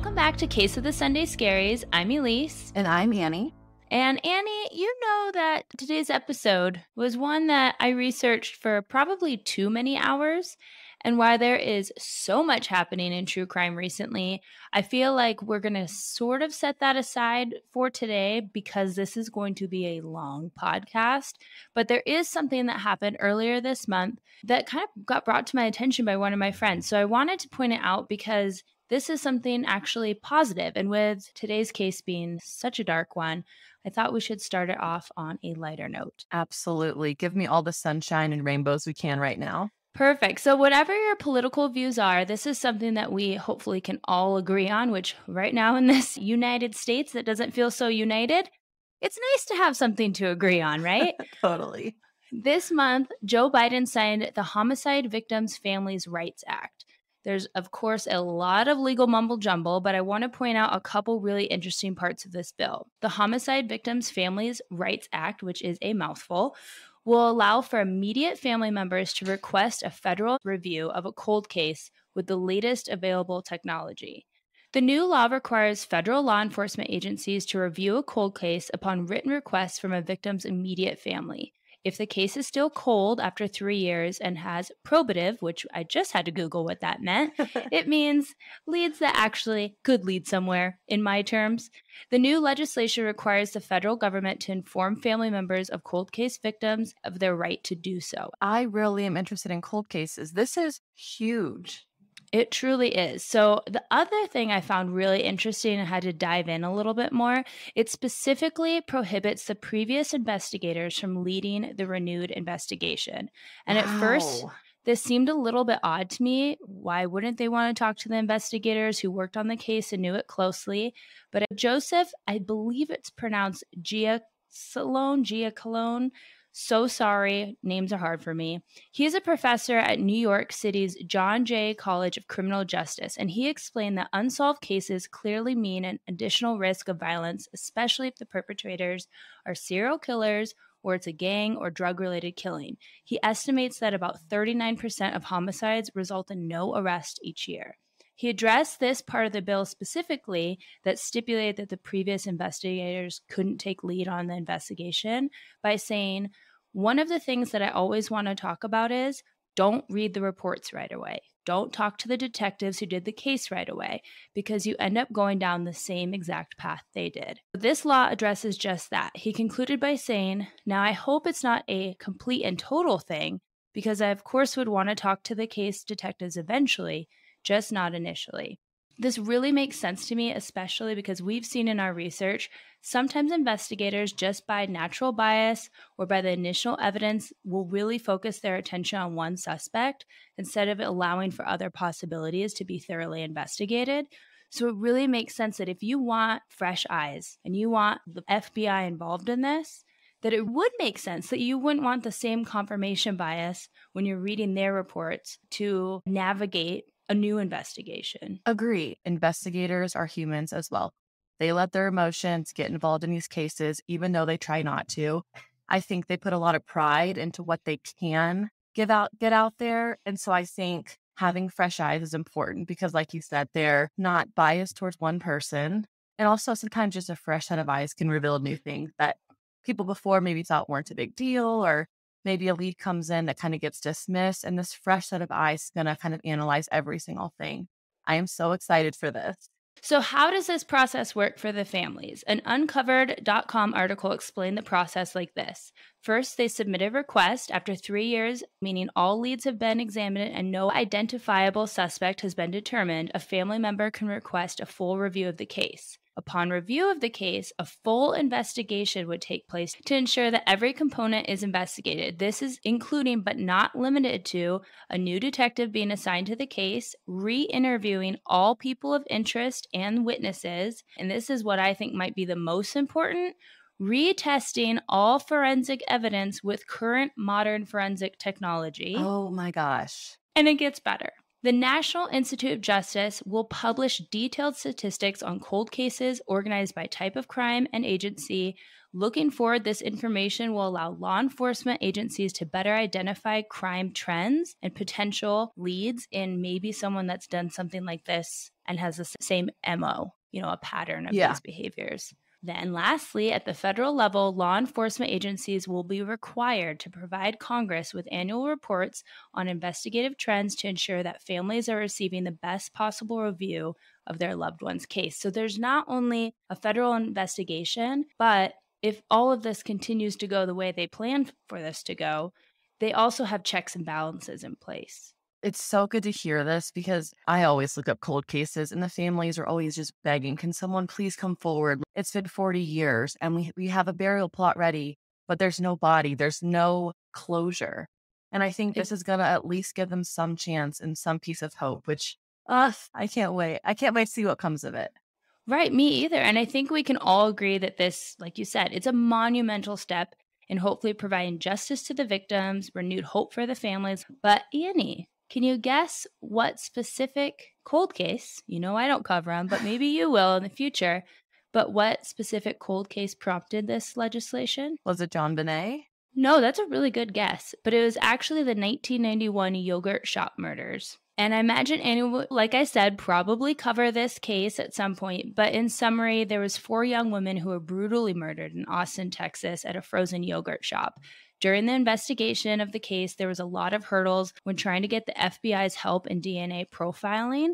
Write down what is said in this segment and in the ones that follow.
Welcome back to Case of the Sunday Scaries. I'm Elyse. And I'm Annie. And Annie, you know that today's episode was one that I researched for probably too many hours. And while there is so much happening in true crime recently, I feel like we're going to sort of set that aside for today because this is going to be a long podcast. But there is something that happened earlier this month that kind of got brought to my attention by one of my friends. So I wanted to point it out because this is something actually positive. And with today's case being such a dark one, I thought we should start it off on a lighter note. Absolutely. Give me all the sunshine and rainbows we can right now. Perfect. So whatever your political views are, this is something that we hopefully can all agree on, which right now in this United States that doesn't feel so united, it's nice to have something to agree on, right? Totally. This month, Joe Biden signed the Homicide Victims' Families' Rights Act. There's, of course, a lot of legal mumble jumble, but I want to point out a couple really interesting parts of this bill. The Homicide Victims' Families' Rights Act, which is a mouthful, will allow for immediate family members to request a federal review of a cold case with the latest available technology. The new law requires federal law enforcement agencies to review a cold case upon written request from a victim's immediate family. If the case is still cold after 3 years and has probative, which I just had to Google what that meant, it means leads that actually could lead somewhere, in my terms. The new legislation requires the federal government to inform family members of cold case victims of their right to do so. I really am interested in cold cases. This is huge. It truly is. So the other thing I found really interesting and had to dive in a little bit more, it specifically prohibits the previous investigators from leading the renewed investigation. And at first, this seemed a little bit odd to me. Why wouldn't they want to talk to the investigators who worked on the case and knew it closely? But Joseph, I believe it's pronounced Giacalone. So sorry, names are hard for me. He is a professor at New York City's John Jay College of Criminal Justice, and he explained that unsolved cases clearly mean an additional risk of violence, especially if the perpetrators are serial killers or it's a gang or drug-related killing. He estimates that about 39% of homicides result in no arrest each year. He addressed this part of the bill specifically that stipulated that the previous investigators couldn't take lead on the investigation by saying, one of the things that I always want to talk about is don't read the reports right away. Don't talk to the detectives who did the case right away because you end up going down the same exact path they did. This law addresses just that. He concluded by saying, now I hope it's not a complete and total thing because I of course would want to talk to the case detectives eventually, just not initially. This really makes sense to me, especially because we've seen in our research, sometimes investigators just by natural bias or by the initial evidence will really focus their attention on one suspect instead of allowing for other possibilities to be thoroughly investigated. So it really makes sense that if you want fresh eyes and you want the FBI involved in this, that it would make sense that you wouldn't want the same confirmation bias when you're reading their reports to navigate a new investigation. Agree. Investigators are humans as well. They let their emotions get involved in these cases, even though they try not to. I think they put a lot of pride into what they can get out there. And so I think having fresh eyes is important because, like you said, they're not biased towards one person. And also sometimes just a fresh set of eyes can reveal new things that people before maybe thought weren't a big deal, or maybe a lead comes in that kind of gets dismissed, and this fresh set of eyes is going to kind of analyze every single thing. I am so excited for this. So how does this process work for the families? An uncovered.com article explained the process like this. First, they submit a request after 3 years, meaning all leads have been examined and no identifiable suspect has been determined. A family member can request a full review of the case. Upon review of the case, a full investigation would take place to ensure that every component is investigated. This is including but not limited to a new detective being assigned to the case, re-interviewing all people of interest and witnesses, and this is what I think might be the most important, retesting all forensic evidence with current modern forensic technology. Oh my gosh. And it gets better. The National Institute of Justice will publish detailed statistics on cold cases organized by type of crime and agency. Looking forward, this information will allow law enforcement agencies to better identify crime trends and potential leads in maybe someone that's done something like this and has the same MO, a pattern of Yeah. these behaviors. Then, lastly, at the federal level, law enforcement agencies will be required to provide Congress with annual reports on investigative trends to ensure that families are receiving the best possible review of their loved one's case. So there's not only a federal investigation, but if all of this continues to go the way they planned for this to go, they also have checks and balances in place. It's so good to hear this because I always look up cold cases and the families are always just begging, can someone please come forward? It's been 40 years and we have a burial plot ready, but there's no body, there's no closure. And I think this is going to at least give them some chance and some piece of hope, which I can't wait. I can't wait to see what comes of it. Right, me either. And I think we can all agree that this, like you said, it's a monumental step in hopefully providing justice to the victims, renewed hope for the families. But Annie, can you guess what specific cold case, I don't cover them, but maybe you will in the future, but what specific cold case prompted this legislation? Was it John Bonet? No, that's a really good guess, but it was actually the 1991 yogurt shop murders. And I imagine anyone, like I said, probably cover this case at some point. But in summary, there was 4 young women who were brutally murdered in Austin, Texas at a frozen yogurt shop. During the investigation of the case, there was a lot of hurdles when trying to get the FBI's help in DNA profiling.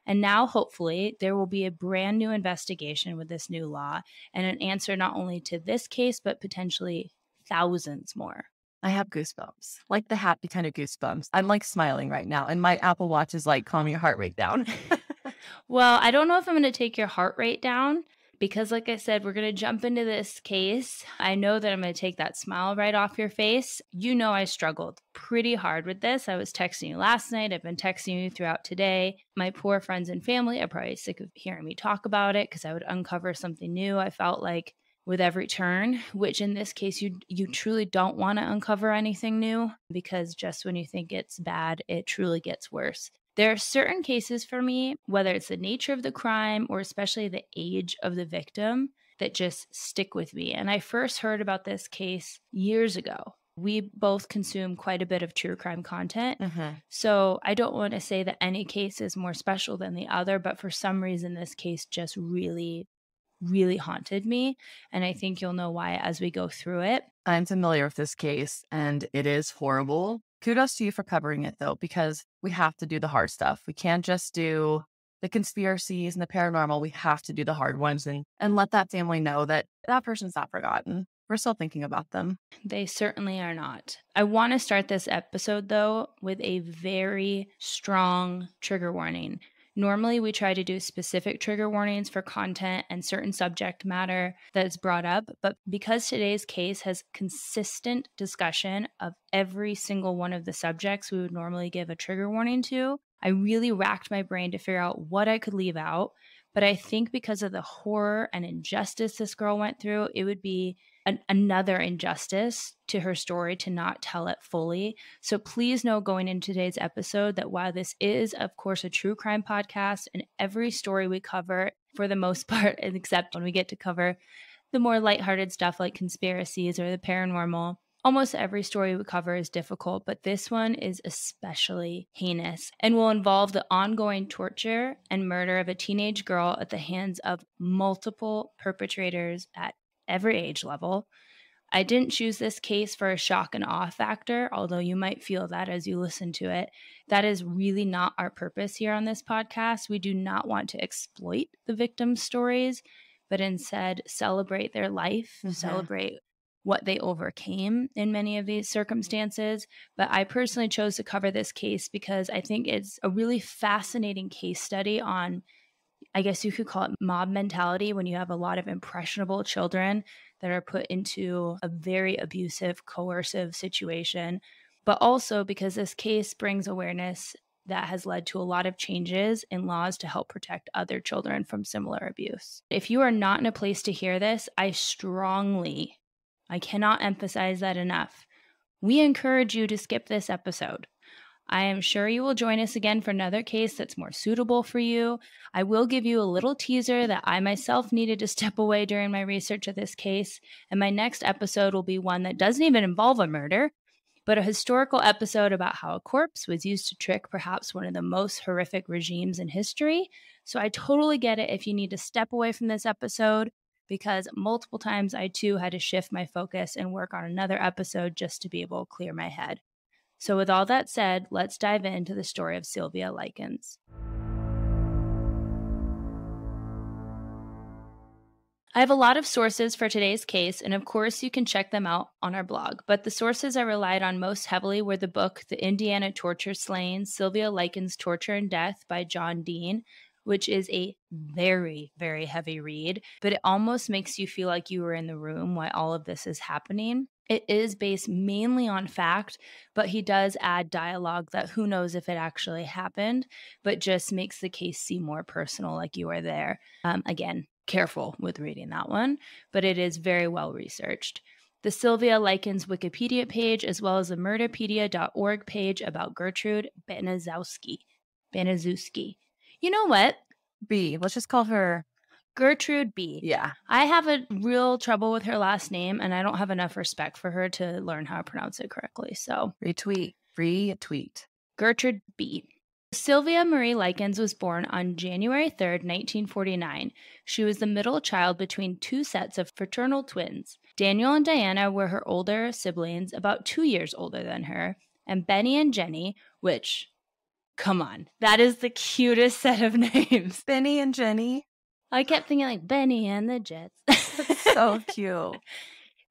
And now, hopefully, there will be a brand new investigation with this new law and an answer not only to this case, but potentially thousands more. I have goosebumps, like the happy kind of goosebumps. I'm like smiling right now, and my Apple Watch is like, calm your heart rate down. Well, I don't know if I'm going to take your heart rate down because, like I said, we're going to jump into this case. I know that I'm going to take that smile right off your face. I struggled pretty hard with this. I was texting you last night. I've been texting you throughout today. My poor friends and family are probably sick of hearing me talk about it because I would uncover something new. I felt like with every turn, which in this case, you truly don't want to uncover anything new because just when you think it's bad, it truly gets worse. There are certain cases for me, whether it's the nature of the crime or especially the age of the victim, that just stick with me. And I first heard about this case years ago. We both consume quite a bit of true crime content. So I don't want to say that any case is more special than the other, but for some reason, this case just really haunted me. And I think you'll know why as we go through it. I'm familiar with this case and it is horrible. Kudos to you for covering it though, because we have to do the hard stuff. We can't just do the conspiracies and the paranormal. We have to do the hard ones and let that family know that that person's not forgotten. We're still thinking about them. They certainly are not. I want to start this episode though with a very strong trigger warning. Normally, we try to do specific trigger warnings for content and certain subject matter that is brought up, but because today's case has consistent discussion of every single one of the subjects we would normally give a trigger warning to, I really racked my brain to figure out what I could leave out. But I think because of the horror and injustice this girl went through, it would be another injustice to her story to not tell it fully. So please know going into today's episode that while this is, of course, a true crime podcast and every story we cover, for the most part, except when we get to cover the more lighthearted stuff like conspiracies or the paranormal, almost every story we cover is difficult, but this one is especially heinous and will involve the ongoing torture and murder of a teenage girl at the hands of multiple perpetrators at every age level. I didn't choose this case for a shock and awe factor, although you might feel that as you listen to it. That is really not our purpose here on this podcast. We do not want to exploit the victims' stories, but instead celebrate their life, celebrate what they overcame in many of these circumstances. But I personally chose to cover this case because I think it's a really fascinating case study on, I guess you could call it mob mentality, when you have a lot of impressionable children that are put into a very abusive, coercive situation, but also because this case brings awareness that has led to a lot of changes in laws to help protect other children from similar abuse. If you are not in a place to hear this, I cannot emphasize that enough. We encourage you to skip this episode. I am sure you will join us again for another case that's more suitable for you. I will give you a little teaser that I myself needed to step away during my research of this case, and my next episode will be one that doesn't even involve a murder, but a historical episode about how a corpse was used to trick perhaps one of the most horrific regimes in history. So I totally get it if you need to step away from this episode, because multiple times I too had to shift my focus and work on another episode just to be able to clear my head. So with all that said, let's dive into the story of Sylvia Likens. I have a lot of sources for today's case, and of course, you can check them out on our blog. But the sources I relied on most heavily were the book, The Indiana Torture Slaying, Sylvia Likens' Torture and Death by John Dean, which is a very, very heavy read, but it almost makes you feel like you were in the room while all of this is happening. It is based mainly on fact, but he does add dialogue that who knows if it actually happened, but just makes the case seem more personal, like you were there. Again, careful with reading that one, but it is very well researched. The Sylvia Likens Wikipedia page, as well as the murderpedia.org page about Gertrude Banaszewski. You know what? B. Let's just call her Gertrude B. Yeah. I have a real trouble with her last name, and I don't have enough respect for her to learn how to pronounce it correctly. So retweet. Gertrude B. Sylvia Marie Likens was born on January 3rd, 1949. She was the middle child between two sets of fraternal twins. Daniel and Diana were her older siblings, about 2 years older than her, and Benny and Jenny, which, come on, that is the cutest set of names. Benny and Jenny. I kept thinking like Benny and the Jets. That's so cute.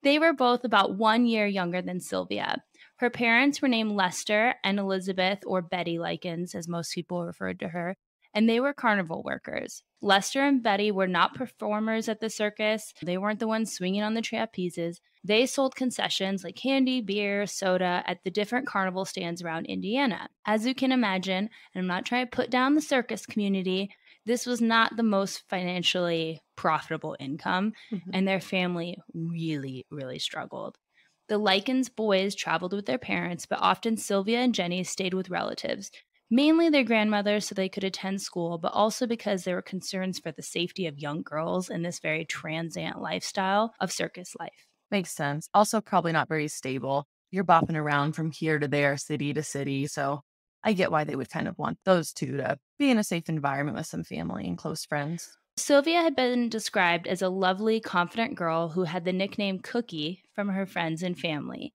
They were both about 1 year younger than Sylvia. Her parents were named Lester and Elizabeth, or Betty Likens, as most people referred to her, and they were carnival workers. Lester and Betty were not performers at the circus. They weren't the ones swinging on the trapezes. They sold concessions like candy, beer, soda at the different carnival stands around Indiana. As you can imagine, and I'm not trying to put down the circus community, this was not the most financially profitable income, and their family really, really struggled. The Likens boys traveled with their parents, but often Sylvia and Jenny stayed with relatives, mainly their grandmothers so they could attend school, but also because there were concerns for the safety of young girls in this very transient lifestyle of circus life. Makes sense. Also, probably not very stable. You're bopping around from here to there, city to city. So I get why they would kind of want those two to be in a safe environment with some family and close friends. Sylvia had been described as a lovely, confident girl who had the nickname Cookie from her friends and family.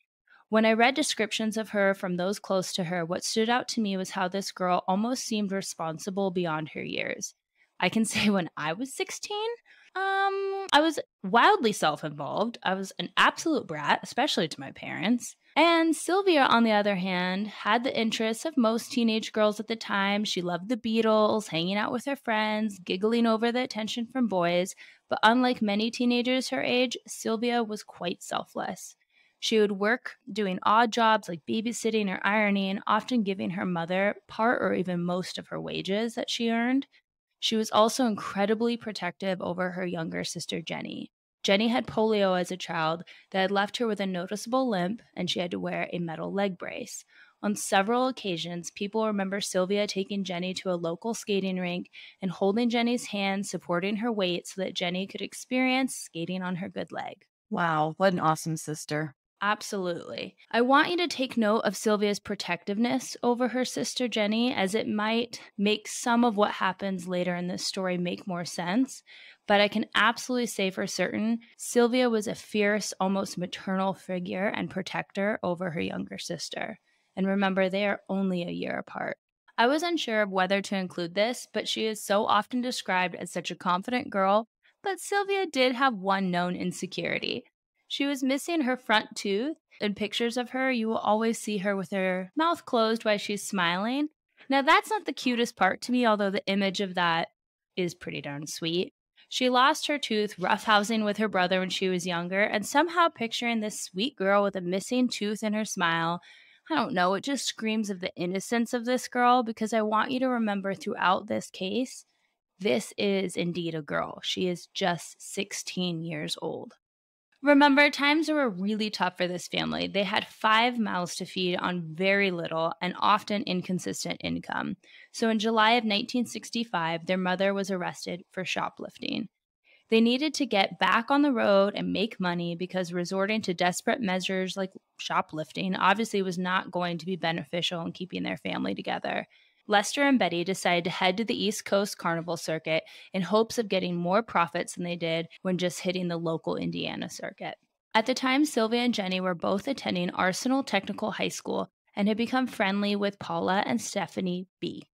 When I read descriptions of her from those close to her, what stood out to me was how this girl almost seemed responsible beyond her years. I can say when I was 16, I was wildly self-involved. I was an absolute brat, especially to my parents. And Sylvia, on the other hand, had the interests of most teenage girls at the time. She loved the Beatles, hanging out with her friends, giggling over the attention from boys. But unlike many teenagers her age, Sylvia was quite selfless. She would work doing odd jobs like babysitting or ironing, often giving her mother part or even most of her wages that she earned. She was also incredibly protective over her younger sister, Jenny. Jenny had polio as a child that had left her with a noticeable limp, and she had to wear a metal leg brace. On several occasions, people remember Sylvia taking Jenny to a local skating rink and holding Jenny's hand, supporting her weight so that Jenny could experience skating on her good leg. Wow, what an awesome sister. Absolutely. I want you to take note of Sylvia's protectiveness over her sister Jenny, as it might make some of what happens later in this story make more sense. But I can absolutely say for certain, Sylvia was a fierce, almost maternal figure and protector over her younger sister. And remember, they are only a year apart. I was unsure of whether to include this, but she is so often described as such a confident girl. But Sylvia did have one known insecurity. She was missing her front tooth. In pictures of her, you will always see her with her mouth closed while she's smiling. Now, that's not the cutest part to me, although the image of that is pretty darn sweet. She lost her tooth roughhousing with her brother when she was younger, and somehow picturing this sweet girl with a missing tooth in her smile, I don't know, it just screams of the innocence of this girl, because I want you to remember throughout this case, this is indeed a girl. She is just 16 years old. Remember, times were really tough for this family. They had 5 mouths to feed on very little and often inconsistent income. So in July of 1965, their mother was arrested for shoplifting. They needed to get back on the road and make money because resorting to desperate measures like shoplifting obviously was not going to be beneficial in keeping their family together. Lester and Betty decided to head to the East Coast Carnival Circuit in hopes of getting more profits than they did when just hitting the local Indiana circuit. At the time, Sylvia and Jenny were both attending Arsenal Technical High School and had become friendly with Paula and Stephanie B.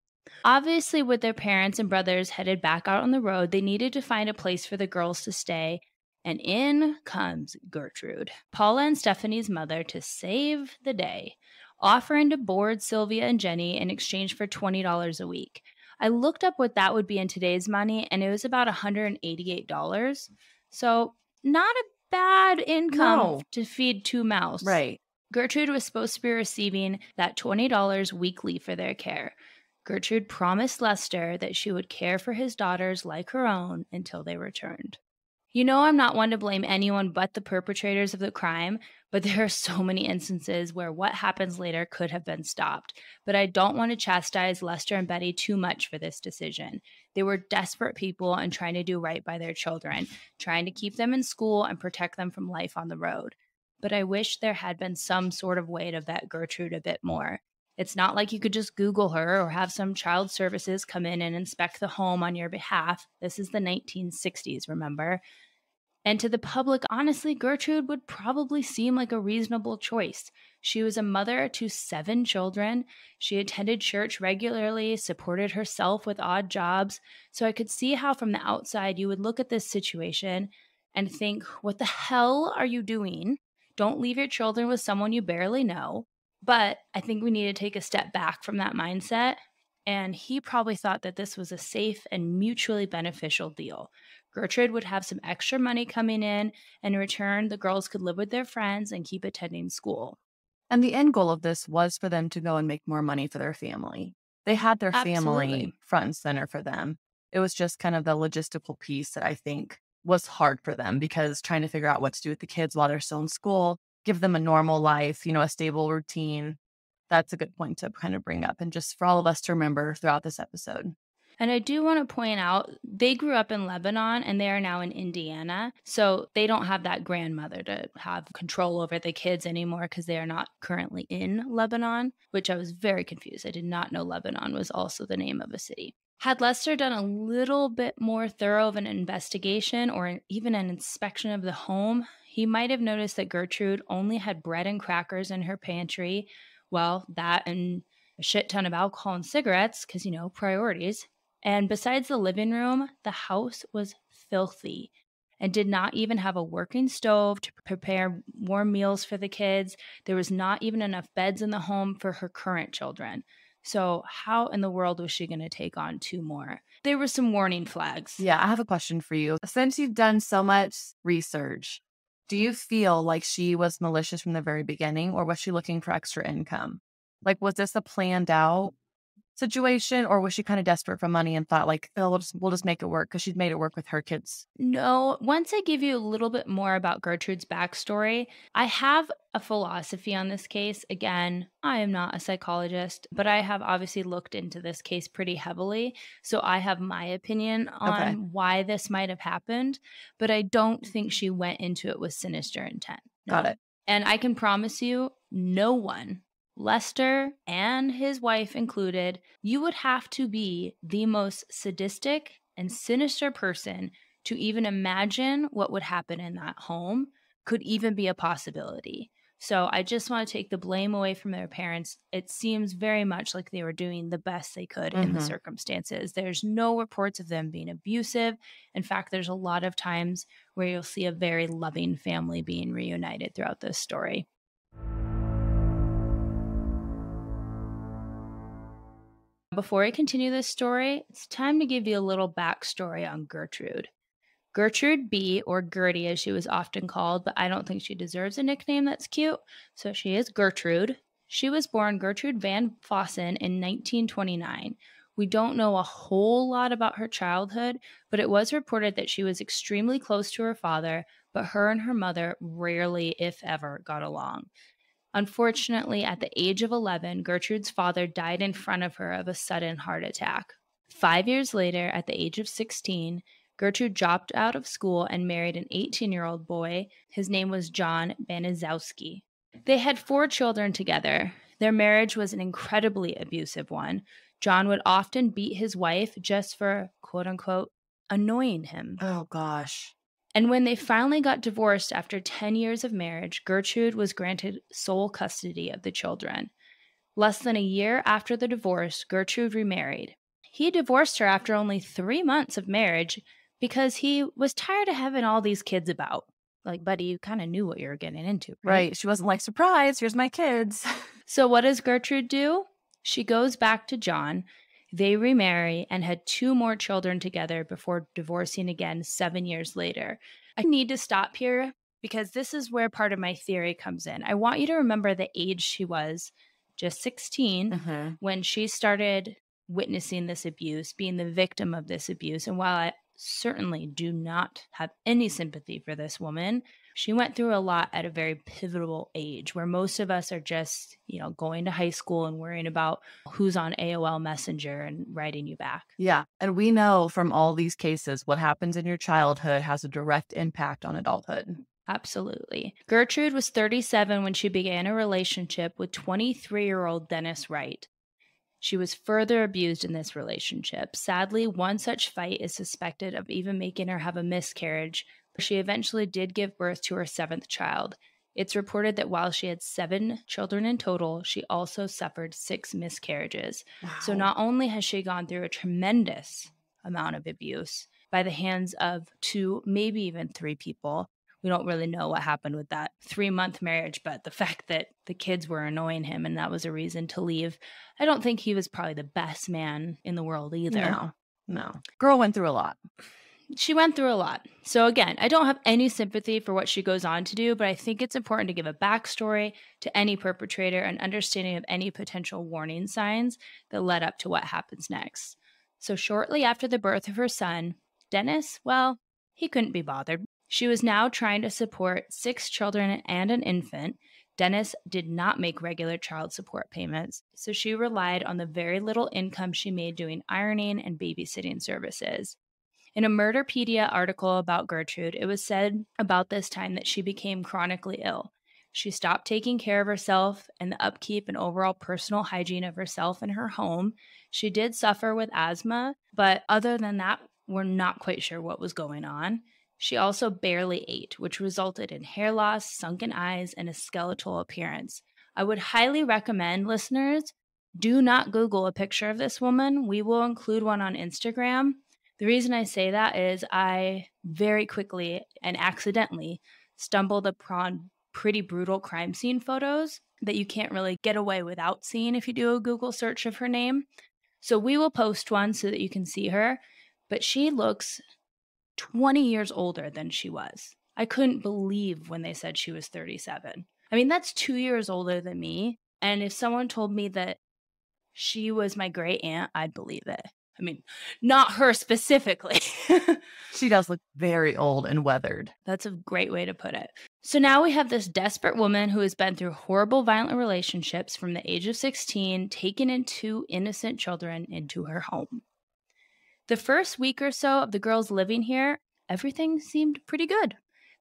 Obviously, with their parents and brothers headed back out on the road, they needed to find a place for the girls to stay. And in comes Gertrude, Paula and Stephanie's mother, to save the day, offering to board Sylvia and Jenny in exchange for $20 a week. I looked up what that would be in today's money, and it was about $188. So, not a bad income No. to feed two mouths. Right. Gertrude was supposed to be receiving that $20 weekly for their care. Gertrude promised Lester that she would care for his daughters like her own until they returned. You know, I'm not one to blame anyone but the perpetrators of the crime, but there are so many instances where what happens later could have been stopped. But I don't want to chastise Lester and Betty too much for this decision. They were desperate people and trying to do right by their children, trying to keep them in school and protect them from life on the road. But I wish there had been some sort of way to vet Gertrude a bit more. It's not like you could just Google her or have some child services come in and inspect the home on your behalf. This is the 1960s, remember? And to the public, honestly, Gertrude would probably seem like a reasonable choice. She was a mother to 7 children. She attended church regularly, supported herself with odd jobs. So I could see how from the outside you would look at this situation and think, what the hell are you doing? Don't leave your children with someone you barely know. But I think we need to take a step back from that mindset. And he probably thought that this was a safe and mutually beneficial deal. Gertrude would have some extra money coming in, and in return, the girls could live with their friends and keep attending school. And the end goal of this was for them to go and make more money for their family. They had their family Absolutely. front and center for them. It was just kind of the logistical piece that I think was hard for them, because trying to figure out what to do with the kids while they're still in school, give them a normal life, a stable routine. That's a good point to kind of bring up, and just for all of us to remember throughout this episode. And I do want to point out, they grew up in Lebanon and they are now in Indiana. So they don't have that grandmother to have control over the kids anymore because they are not currently in Lebanon, which I was very confused. I did not know Lebanon was also the name of a city. Had Lester done a little bit more thorough of an investigation or even an inspection of the home, he might have noticed that Gertrude only had bread and crackers in her pantry. Well, that and a shit ton of alcohol and cigarettes, because, priorities. And besides the living room, the house was filthy and did not even have a working stove to prepare warm meals for the kids. There was not even enough beds in the home for her current children. So how in the world was she going to take on 2 more? There were some warning flags. Yeah, I have a question for you. Since you've done so much research, do you feel like she was malicious from the very beginning, or was she looking for extra income? Like, was this a planned out situation, or was she kind of desperate for money and thought like, oh, we'll just make it work, because she'd made it work with her kids? No, once I give you a little bit more about Gertrude's backstory, I have a philosophy on this case. Again, I am not a psychologist, but I have obviously looked into this case pretty heavily. So I have my opinion on why this might have happened, but I don't think she went into it with sinister intent. No. Got it. And I can promise you, no one, Lester and his wife included, you would have to be the most sadistic and sinister person to even imagine what would happen in that home could even be a possibility. So I just want to take the blame away from their parents. It seems very much like they were doing the best they could in the circumstances. There's no reports of them being abusive. In fact, there's a lot of times where you'll see a very loving family being reunited throughout this story. Before I continue this story, it's time to give you a little backstory on Gertrude. Gertrude B., or Gertie as she was often called, but I don't think she deserves a nickname that's cute, so she is Gertrude. She was born Gertrude Van Fossen in 1929. We don't know a whole lot about her childhood, but it was reported that she was extremely close to her father, but her and her mother rarely, if ever, got along. Unfortunately, at the age of 11, Gertrude's father died in front of her of a sudden heart attack. 5 years later, at the age of 16, Gertrude dropped out of school and married an 18-year-old boy. His name was John Banizowski. They had 4 children together. Their marriage was an incredibly abusive one. John would often beat his wife just for, quote unquote, annoying him. Oh, gosh. And when they finally got divorced after 10 years of marriage, Gertrude was granted sole custody of the children. Less than a year after the divorce, Gertrude remarried. He divorced her after only 3 months of marriage because he was tired of having all these kids about. Like, buddy, you kind of knew what you were getting into, right? Right. She wasn't like, surprise, here's my kids. So what does Gertrude do? She goes back to John. They remarry and had 2 more children together before divorcing again 7 years later. I need to stop here because this is where part of my theory comes in. I want you to remember the age she was, just 16, when she started witnessing this abuse, being the victim of this abuse. And while I certainly do not have any sympathy for this woman, she went through a lot at a very pivotal age where most of us are just, going to high school and worrying about who's on AOL Messenger and writing you back. Yeah. And we know from all these cases, what happens in your childhood has a direct impact on adulthood. Absolutely. Gertrude was 37 when she began a relationship with 23-year-old Dennis Wright. She was further abused in this relationship. Sadly, one such fight is suspected of even making her have a miscarriage. She eventually did give birth to her 7th child. It's reported that while she had 7 children in total, she also suffered 6 miscarriages. Wow. So not only has she gone through a tremendous amount of abuse by the hands of 2, maybe even 3 people. We don't really know what happened with that 3-month marriage, but the fact that the kids were annoying him and that was a reason to leave. I don't think he was probably the best man in the world either. No. Girl went through a lot. She went through a lot. So again, I don't have any sympathy for what she goes on to do, but I think it's important to give a backstory to any perpetrator and understanding of any potential warning signs that led up to what happens next. So shortly after the birth of her son, Dennis, well, he couldn't be bothered. She was now trying to support 6 children and an infant. Dennis did not make regular child support payments, so she relied on the very little income she made doing ironing and babysitting services. In a Murderpedia article about Gertrude, it was said about this time that she became chronically ill. She stopped taking care of herself and the upkeep and overall personal hygiene of herself and her home. She did suffer with asthma, but other than that, we're not quite sure what was going on. She also barely ate, which resulted in hair loss, sunken eyes, and a skeletal appearance. I would highly recommend, listeners, do not Google a picture of this woman. We will include one on Instagram. The reason I say that is I very quickly and accidentally stumbled upon pretty brutal crime scene photos that you can't really get away without seeing if you do a Google search of her name. So we will post one so that you can see her, but she looks 20 years older than she was. I couldn't believe when they said she was 37. I mean, that's 2 years older than me. And if someone told me that she was my great aunt, I'd believe it. I mean, not her specifically. She does look very old and weathered. That's a great way to put it. So now we have this desperate woman who has been through horrible, violent relationships from the age of 16, taken in 2 innocent children into her home. The first week or so of the girls living here, everything seemed pretty good.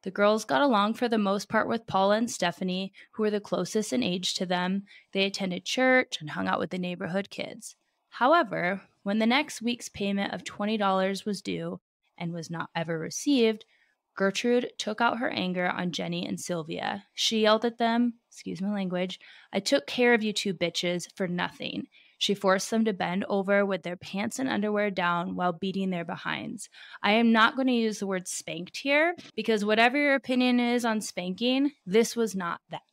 The girls got along for the most part with Paula and Stephanie, who were the closest in age to them. They attended church and hung out with the neighborhood kids. However, when the next week's payment of $20 was due and was not ever received, Gertrude took out her anger on Jenny and Sylvia. She yelled at them, excuse my language, "I took care of you 2 bitches for nothing." She forced them to bend over with their pants and underwear down while beating their behinds. I am not going to use the word spanked here because whatever your opinion is on spanking, this was not that.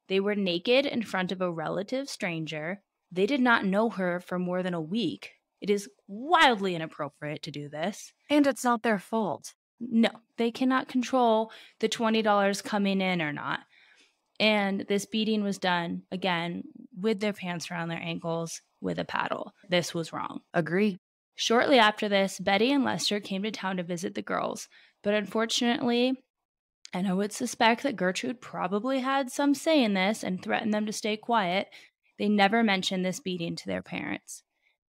They were naked in front of a relative stranger. They did not know her for more than a week. It is wildly inappropriate to do this. And it's not their fault. No, they cannot control the $20 coming in or not. And this beating was done, again, with their pants around their ankles with a paddle. This was wrong. Agree. Shortly after this, Betty and Lester came to town to visit the girls. But unfortunately, and I would suspect that Gertrude probably had some say in this and threatened them to stay quiet, they never mentioned this beating to their parents.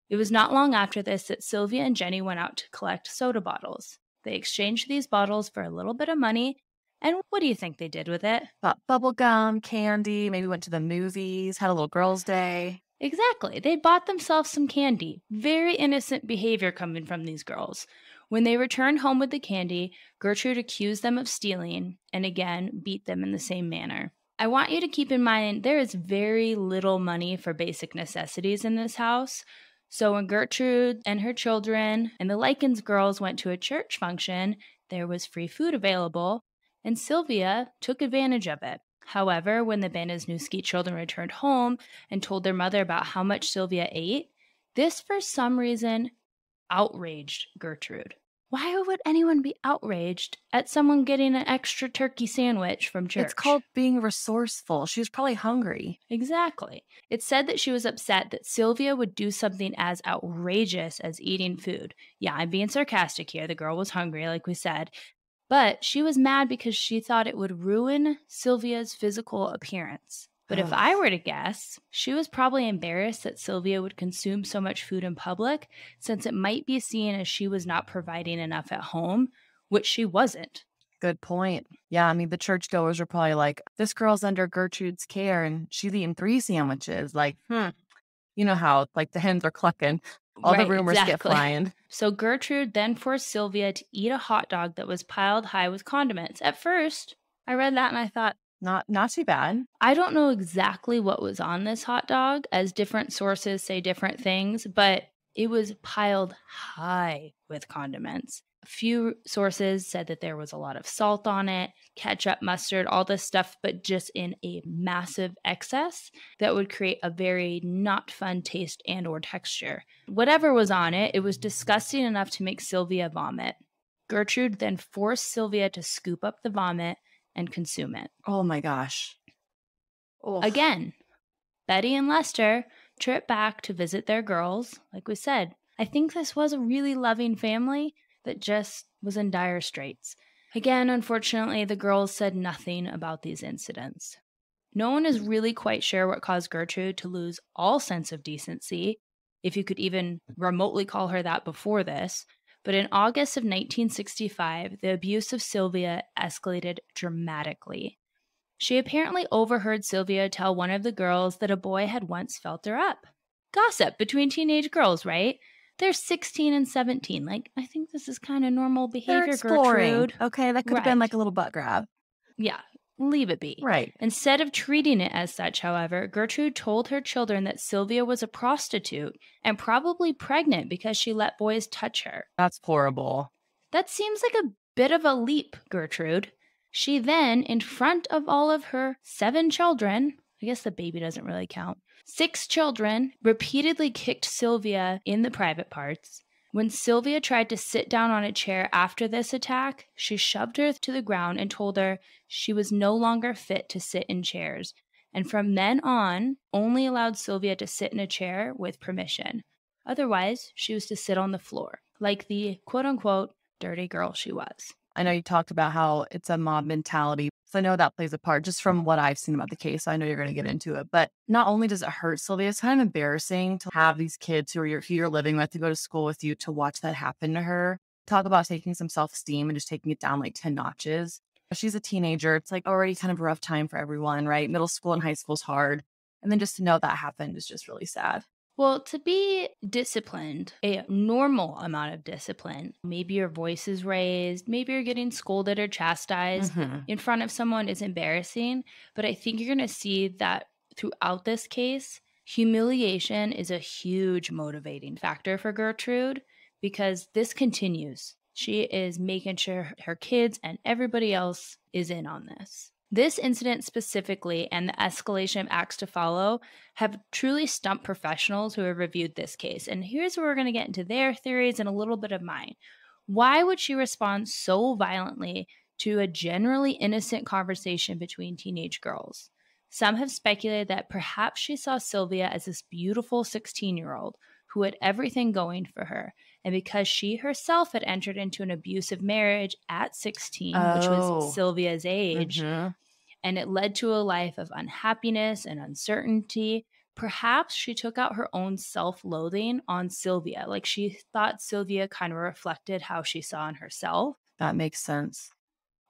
It was not long after this that Sylvia and Jenny went out to collect soda bottles. They exchanged these bottles for a little bit of money. And what do you think they did with it? Bought bubble gum, candy, maybe went to the movies, had a little girls' day. Exactly. They bought themselves some candy. Very innocent behavior coming from these girls. When they returned home with the candy, Gertrude accused them of stealing and again beat them in the same manner. I want you to keep in mind there is very little money for basic necessities in this house. So when Gertrude and her children and the Likens girls went to a church function, there was free food available, and Sylvia took advantage of it. However, when the Banasnuski children returned home and told their mother about how much Sylvia ate, this for some reason outraged Gertrude. Why would anyone be outraged at someone getting an extra turkey sandwich from church? It's called being resourceful. She was probably hungry. Exactly. It said that she was upset that Sylvia would do something as outrageous as eating food. Yeah, I'm being sarcastic here. The girl was hungry, like we said. But she was mad because she thought it would ruin Sylvia's physical appearance. But if I were to guess, she was probably embarrassed that Sylvia would consume so much food in public, since it might be seen as she was not providing enough at home, which she wasn't. Good point. Yeah, I mean, the churchgoers were probably like, this girl's under Gertrude's care and she's eating 3 sandwiches. Like, you know how, like, the hens are clucking. All the Right, rumors get exactly. flying. So Gertrude then forced Sylvia to eat a hot dog that was piled high with condiments. At first, I read that and I thought, Not too bad. I don't know exactly what was on this hot dog, as different sources say different things, but it was piled high with condiments. A few sources said that there was a lot of salt on it, ketchup, mustard, all this stuff, but just in a massive excess that would create a very not fun taste and or texture. Whatever was on it, it was disgusting enough to make Sylvia vomit. Gertrude then forced Sylvia to scoop up the vomit and consume it. Oh my gosh. Oof. Again, Betty and Lester trip back to visit their girls. Like we said, I think this was a really loving family that just was in dire straits. Again, unfortunately, the girls said nothing about these incidents. No one is really quite sure what caused Gertrude to lose all sense of decency, if you could even remotely call her that before this. But in August of 1965, the abuse of Sylvia escalated dramatically. She apparently overheard Sylvia tell one of the girls that a boy had once felt her up. Gossip between teenage girls, right? They're 16 and 17. Like, I think this is kind of normal They're behavior, exploring. Gertrude. Okay, that could have been Right. like a little butt grab. Yeah, leave it be. Right. Instead of treating it as such, however, Gertrude told her children that Sylvia was a prostitute and probably pregnant because she let boys touch her. That's horrible. That seems like a bit of a leap, Gertrude. She then, in front of all of her 7 children, I guess the baby doesn't really count, 6 children, repeatedly kicked Sylvia in the private parts. When Sylvia tried to sit down on a chair after this attack, she shoved her to the ground and told her she was no longer fit to sit in chairs, and from then on, only allowed Sylvia to sit in a chair with permission. Otherwise, she was to sit on the floor, like the quote-unquote dirty girl she was. I know you talked about how it's a mob mentality. So I know that plays a part just from what I've seen about the case. So I know you're going to get into it. But not only does it hurt Sylvia, it's kind of embarrassing to have these kids who you're living with, to go to school with you, to watch that happen to her. Talk about taking some self-esteem and just taking it down like 10 notches. She's a teenager. It's like already kind of a rough time for everyone, right? Middle school and high school is hard. And then just to know that happened is just really sad. Well, to be disciplined, a normal amount of discipline, maybe your voice is raised, maybe you're getting scolded or chastised in front of someone is embarrassing. But I think you're going to see that throughout this case, humiliation is a huge motivating factor for Gertrude because this continues. She is making sure her kids and everybody else is in on this. This incident specifically and the escalation of acts to follow have truly stumped professionals who have reviewed this case. And here's where we're going to get into their theories and a little bit of mine. Why would she respond so violently to a generally innocent conversation between teenage girls? Some have speculated that perhaps she saw Sylvia as this beautiful 16-year-old who had everything going for her. And because she herself had entered into an abusive marriage at 16, which was Sylvia's age, and it led to a life of unhappiness and uncertainty, perhaps she took out her own self-loathing on Sylvia. Like she thought Sylvia kind of reflected how she saw in herself. That makes sense.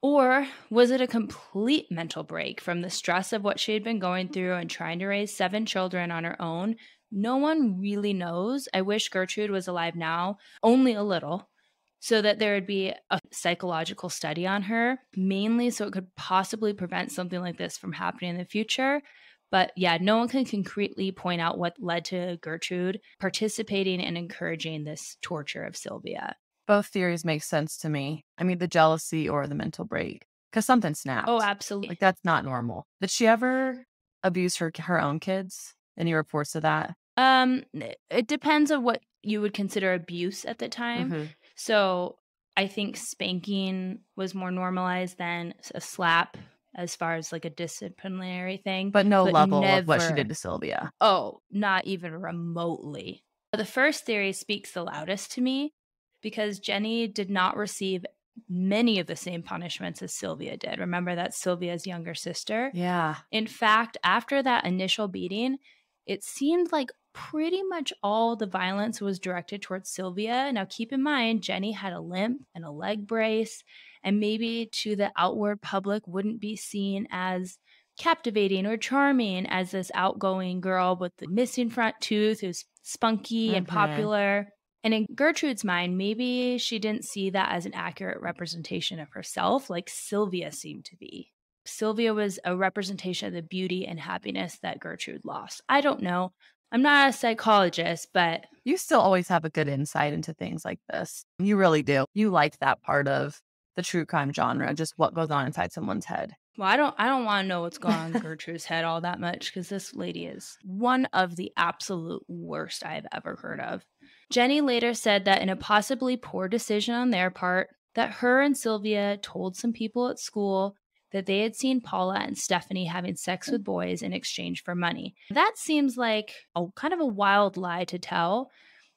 Or was it a complete mental break from the stress of what she had been going through and trying to raise 7 children on her own? No one really knows. I wish Gertrude was alive now, only a little, so that there would be a psychological study on her, mainly so it could possibly prevent something like this from happening in the future. But yeah, no one can concretely point out what led to Gertrude participating and encouraging this torture of Sylvia. Both theories make sense to me. I mean, the jealousy or the mental break, because something Oh, snapped. absolutely. Like, that's not normal. Did she ever abuse her own kids? Any reports of that? It depends on what you would consider abuse at the time. Mhm. So I think spanking was more normalized than a slap as far as like a disciplinary thing, But no but level of what she did never, to Sylvia. oh, not even remotely. The first theory speaks the loudest to me because Jenny did not receive many of the same punishments as Sylvia did. Remember, that's Sylvia's younger sister. Yeah. In fact, after that initial beating, it seemed like pretty much all the violence was directed towards Sylvia. Now, keep in mind, Jenny had a limp and a leg brace, and maybe to the outward public wouldn't be seen as captivating or charming as this outgoing girl with the missing front tooth who's spunky and Mhm. popular. And in Gertrude's mind, maybe she didn't see that as an accurate representation of herself, like Sylvia seemed to be. Sylvia was a representation of the beauty and happiness that Gertrude lost. I don't know. I'm not a psychologist, but You still always have a good insight into things like this. You really do. You like that part of the true crime genre, just what goes on inside someone's head. well, I don't want to know what's going on in Gertrude's head all that much because this lady is one of the absolute worst I've ever heard of. Jenny later said that in a possibly poor decision on their part, that her and Sylvia told some people at school that they had seen Paula and Stephanie having sex with boys in exchange for money. That seems like a kind of a wild lie to tell,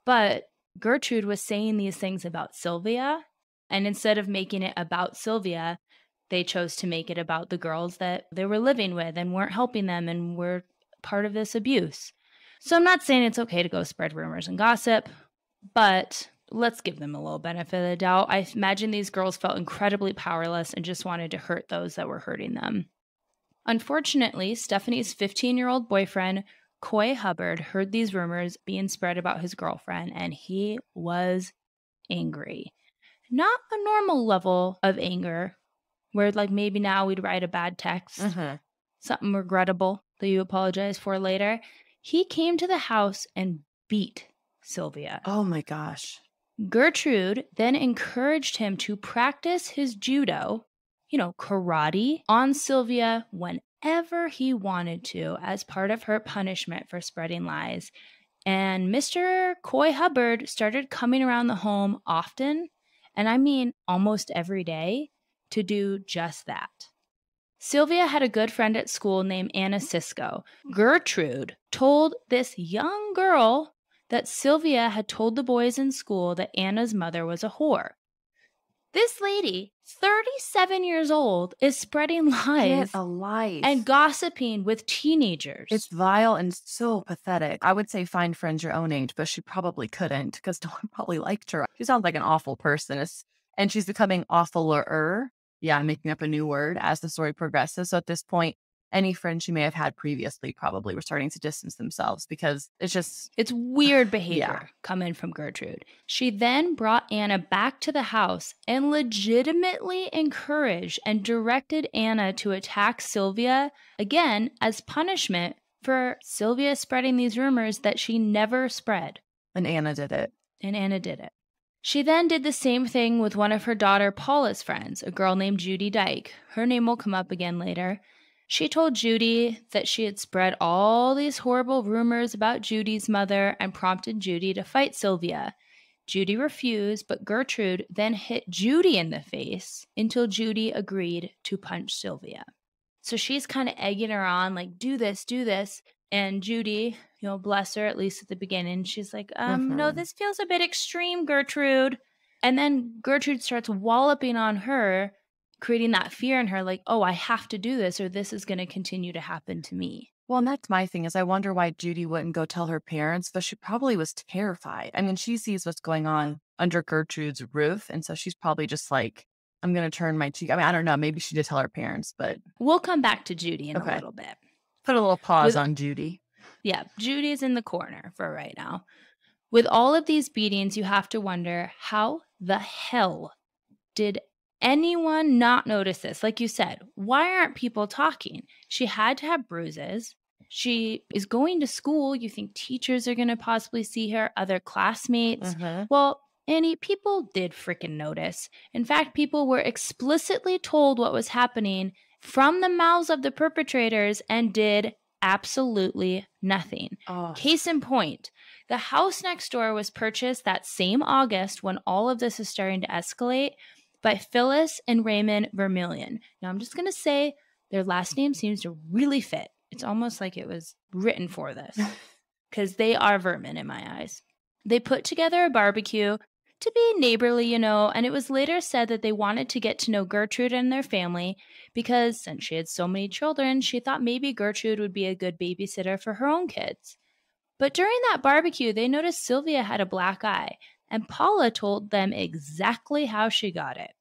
but Gertrude was saying these things about Sylvia, and instead of making it about Sylvia, they chose to make it about the girls that they were living with and weren't helping them and were part of this abuse. So I'm not saying it's okay to go spread rumors and gossip, but let's give them a little benefit of the doubt. I imagine these girls felt incredibly powerless and just wanted to hurt those that were hurting them. Unfortunately, Stephanie's 15-year-old boyfriend, Coy Hubbard, heard these rumors being spread about his girlfriend, and he was angry. Not a normal level of anger, where like maybe now we'd write a bad text, Mhm. something regrettable that you apologize for later. He came to the house and beat Sylvia. Oh my gosh. Gertrude then encouraged him to practice his judo, karate, on Sylvia whenever he wanted to as part of her punishment for spreading lies. And Mr. Coy Hubbard started coming around the home often, and I mean almost every day, to do just that. Sylvia had a good friend at school named Anna Cisco. Gertrude told this young girl that Sylvia had told the boys in school that Anna's mother was a whore. This lady, 37 years old, is spreading Get lies a life. and gossiping with teenagers. It's vile and so pathetic. I would say find friends your own age, but she probably couldn't because no one probably liked her. She sounds like an awful person. And she's becoming awfuler. Yeah, I'm making up a new word as the story progresses. So at this point, any friends she may have had previously probably were starting to distance themselves because It's weird behavior yeah. coming from Gertrude. She then brought Anna back to the house and legitimately encouraged and directed Anna to attack Sylvia, again, as punishment for Sylvia spreading these rumors that she never spread. And Anna did it. And Anna did it. She then did the same thing with one of her daughter Paula's friends, a girl named Judy Dyke. Her name will come up again later. She told Judy that she had spread all these horrible rumors about Judy's mother and prompted Judy to fight Sylvia. Judy refused, but Gertrude then hit Judy in the face until Judy agreed to punch Sylvia. So she's kind of egging her on, like, do this, do this. And Judy, bless her, at least at the beginning, she's like, no, Mhm. this feels a bit extreme, Gertrude. And then Gertrude starts walloping on her, creating that fear in her, like, oh, I have to do this or this is going to continue to happen to me. Well, and that's my thing is I wonder why Judy wouldn't go tell her parents, but she probably was terrified. I mean, she sees what's going on under Gertrude's roof. And so she's probably just like I'm going to turn my cheek. I mean, I don't know. Maybe she did tell her parents, but We'll come back to Judy in a okay. little bit. Put a little pause on Judy. Yeah, Judy's in the corner for right now. With all of these beatings, you have to wonder, how the hell did anyone not notice this? Like you said, why aren't people talking? She had to have bruises. She is going to school. You think teachers are going to possibly see her, other classmates. Well, Annie, people did freaking notice. In fact, people were explicitly told what was happening from the mouths of the perpetrators and did absolutely nothing. Case in point, the house next door was purchased that same August when all of this is starting to escalate by Phyllis and Raymond Vermillion. Now, I'm just going to say their last name seems to really fit. It's almost like it was written for this because they are vermin in my eyes. They put together a barbecue to be neighborly, and it was later said that they wanted to get to know Gertrude and their family because since she had so many children, she thought maybe Gertrude would be a good babysitter for her own kids. But during that barbecue, they noticed Sylvia had a black eye, and Paula told them exactly how she got it.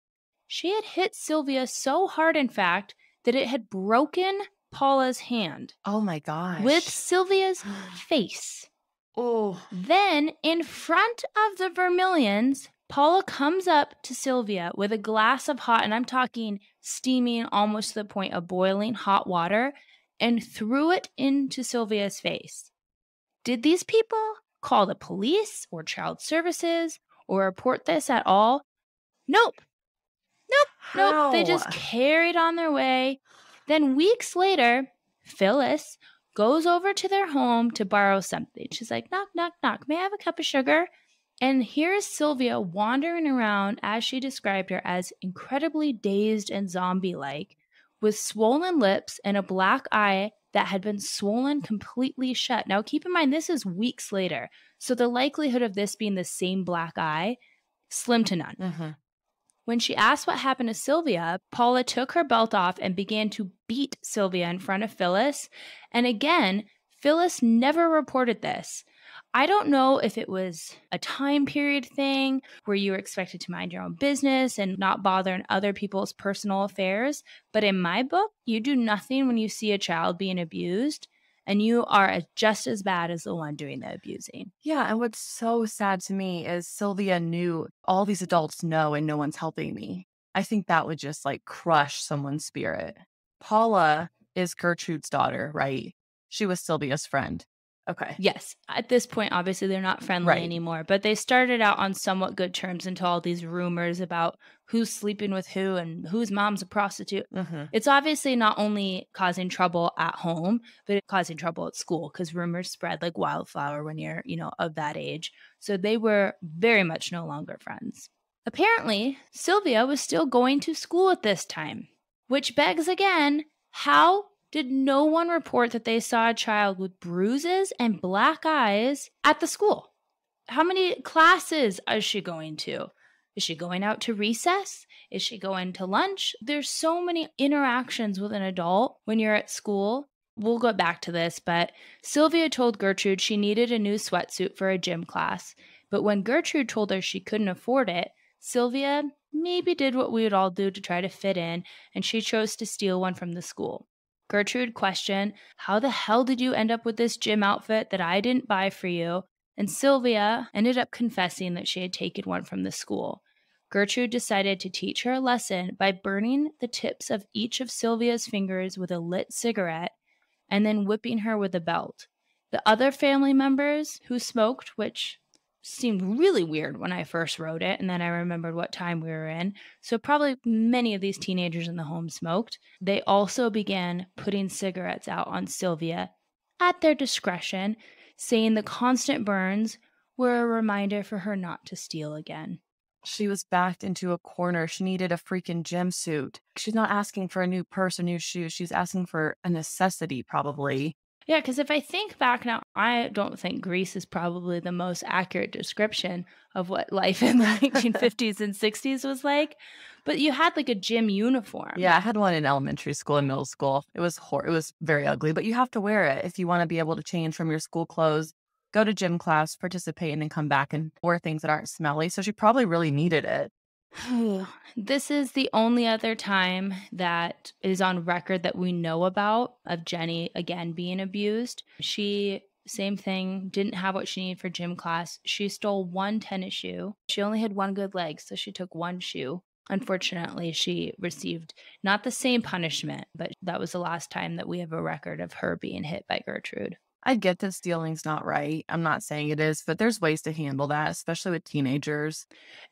She had hit Sylvia so hard, in fact, that it had broken Paula's hand. Oh my gosh. With Sylvia's face. Then, in front of the Vermillions, Paula comes up to Sylvia with a glass of hot, and I'm talking steaming almost to the point of boiling hot water, and threw it into Sylvia's face. Did these people call the police or child services or report this at all? Nope. They just carried on their way. Then weeks later, Phyllis goes over to their home to borrow something. She's like, knock, knock, knock. May I have a cup of sugar? And here's Sylvia wandering around, as she described her, as incredibly dazed and zombie-like, with swollen lips and a black eye that had been swollen completely shut. Now, keep in mind, this is weeks later, so the likelihood of this being the same black eye, slim to none. When she asked what happened to Sylvia, Paula took her belt off and began to beat Sylvia in front of Phyllis. And again, Phyllis never reported this. I don't know if it was a time period thing where you were expected to mind your own business and not bother in other people's personal affairs, but in my book, you do nothing when you see a child being abused, and you are just as bad as the one doing the abusing. Yeah, and what's so sad to me is Sylvia knew all these adults know and no one's helping me. I think that would just crush someone's spirit. Paula is Gertrude's daughter, right? She was Sylvia's friend. Okay. Yes. At this point, obviously, they're not friendly anymore, but they started out on somewhat good terms until all these rumors about who's sleeping with who and whose mom's a prostitute. It's obviously not only causing trouble at home, but it's causing trouble at school because rumors spread like wildfire when you're, of that age. So they were very much no longer friends. Apparently, Sylvia was still going to school at this time, which begs again, how did no one report that they saw a child with bruises and black eyes at the school? How many classes is she going to? Is she going out to recess? Is she going to lunch? There's so many interactions with an adult when you're at school. We'll go back to this, but Sylvia told Gertrude she needed a new sweatsuit for a gym class. But when Gertrude told her she couldn't afford it, Sylvia maybe did what we would all do to try to fit in, and she chose to steal one from the school. Gertrude questioned, how the hell did you end up with this gym outfit that I didn't buy for you? And Sylvia ended up confessing that she had taken one from the school. Gertrude decided to teach her a lesson by burning the tips of each of Sylvia's fingers with a lit cigarette and then whipping her with a belt. The other family members who smoked, which seemed really weird when I first wrote it, and then I remembered what time we were in. So probably many of these teenagers in the home smoked. They also began putting cigarettes out on Sylvia at their discretion, saying the constant burns were a reminder for her not to steal again. She was backed into a corner. She needed a freaking gym suit. She's not asking for a new purse or new shoes. She's asking for a necessity, probably. Yeah, because if I think back now, I don't think Greece is probably the most accurate description of what life in the 1950s and 60s was like. But you had a gym uniform. Yeah, I had one in elementary school and middle school. It was it was very ugly, but you have to wear it if you want to be able to change from your school clothes, go to gym class, participate, and then come back and wear things that aren't smelly. So she probably really needed it. This is the only other time that is on record that we know about of Jenny again being abused. She, same thing, didn't have what she needed for gym class. She stole one tennis shoe. She only had one good leg, so she took one shoe. Unfortunately, she received not the same punishment, but that was the last time that we have a record of her being hit by Gertrude. I get that stealing's not right. I'm not saying it is, but there's ways to handle that, especially with teenagers.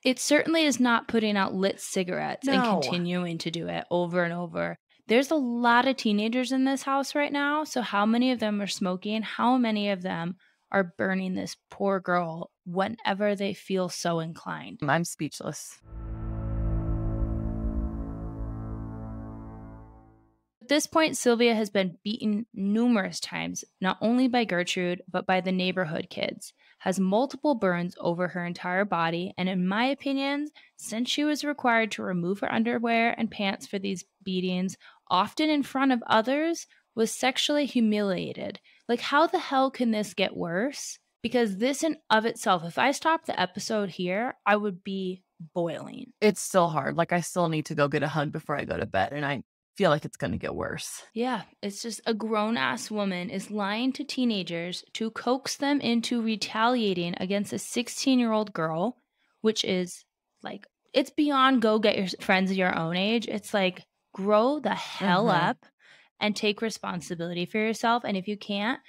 It certainly is not putting out lit cigarettes and No. continuing to do it over and over. There's a lot of teenagers in this house right now. So, how many of them are smoking? How many of them are burning this poor girl whenever they feel so inclined? I'm speechless. At this point, Sylvia has been beaten numerous times, not only by Gertrude, but by the neighborhood kids, has multiple burns over her entire body, and in my opinion, since she was required to remove her underwear and pants for these beatings, often in front of others, was sexually humiliated. Like, how the hell can this get worse? Because this in of itself, if I stopped the episode here, I would be boiling. It's still hard. Like, I still need to go get a hug before I go to bed, and I feel like it's going to get worse. Yeah, it's just a grown-ass woman is lying to teenagers to coax them into retaliating against a 16-year-old girl, which is like, it's beyond go get your friends your own age. It's like, grow the hell up and take responsibility for yourself. And if you can't,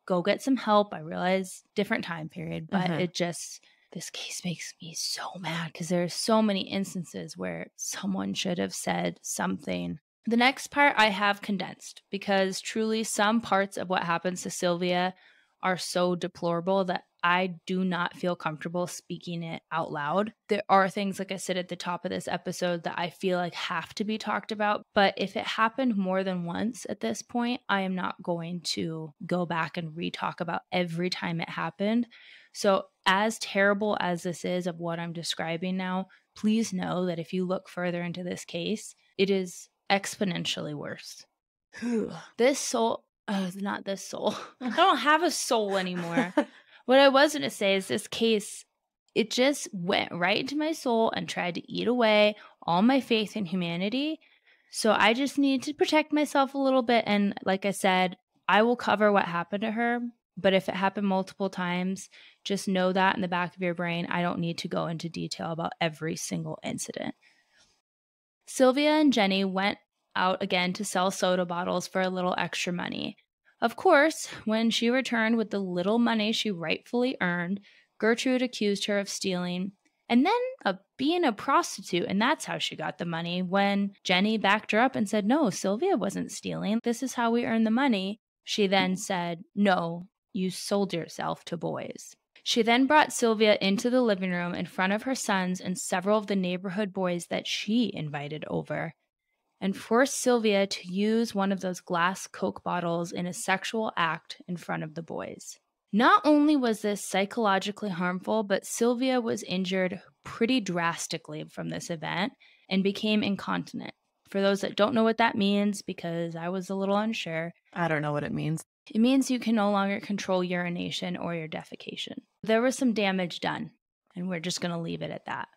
go get some help. I realize different time period, but it just, this case makes me so mad because there are so many instances where someone should have said something. The next part I have condensed because truly some parts of what happens to Sylvia are so deplorable that I do not feel comfortable speaking it out loud. There are things, like I said at the top of this episode, that I feel like have to be talked about. But if it happened more than once at this point, I am not going to go back and re-talk about every time it happened. So as terrible as this is of what I'm describing now, please know that if you look further into this case, it is exponentially worse. This soul, not this soul. I don't have a soul anymore. What I was going to say is this case, it just went right into my soul and tried to eat away all my faith in humanity. So I just need to protect myself a little bit. And like I said, I will cover what happened to her. But if it happened multiple times, just know that in the back of your brain, I don't need to go into detail about every single incident. Sylvia and Jenny went out again to sell soda bottles for a little extra money. Of course, when she returned with the little money she rightfully earned, Gertrude accused her of stealing and then of being a prostitute, and that's how she got the money. When Jenny backed her up and said, "No, Sylvia wasn't stealing. This is how we earn the money," she then said, "No, you sold yourself to boys." She then brought Sylvia into the living room in front of her sons and several of the neighborhood boys that she invited over, and forced Sylvia to use one of those glass Coke bottles in a sexual act in front of the boys. Not only was this psychologically harmful, but Sylvia was injured pretty drastically from this event and became incontinent. For those that don't know what that means, because I was a little unsure, I don't know what it means. it means you can no longer control urination or your defecation. There was some damage done, and we're just going to leave it at that.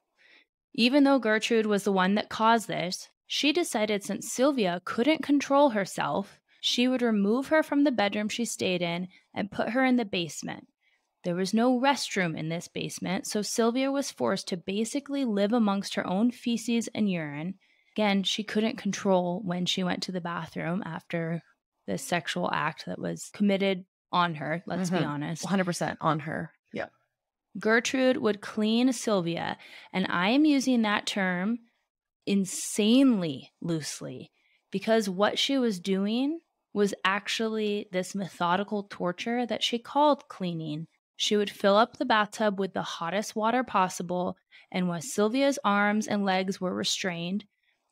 Even though Gertrude was the one that caused this, she decided since Sylvia couldn't control herself, she would remove her from the bedroom she stayed in and put her in the basement. There was no restroom in this basement, so Sylvia was forced to basically live amongst her own feces and urine. Again, she couldn't control when she went to the bathroom after the sexual act that was committed on her, let's be honest. 100% on her. Yeah. Gertrude would clean Sylvia, and I am using that term insanely loosely because what she was doing was actually this methodical torture that she called cleaning. She would fill up the bathtub with the hottest water possible, and while Sylvia's arms and legs were restrained,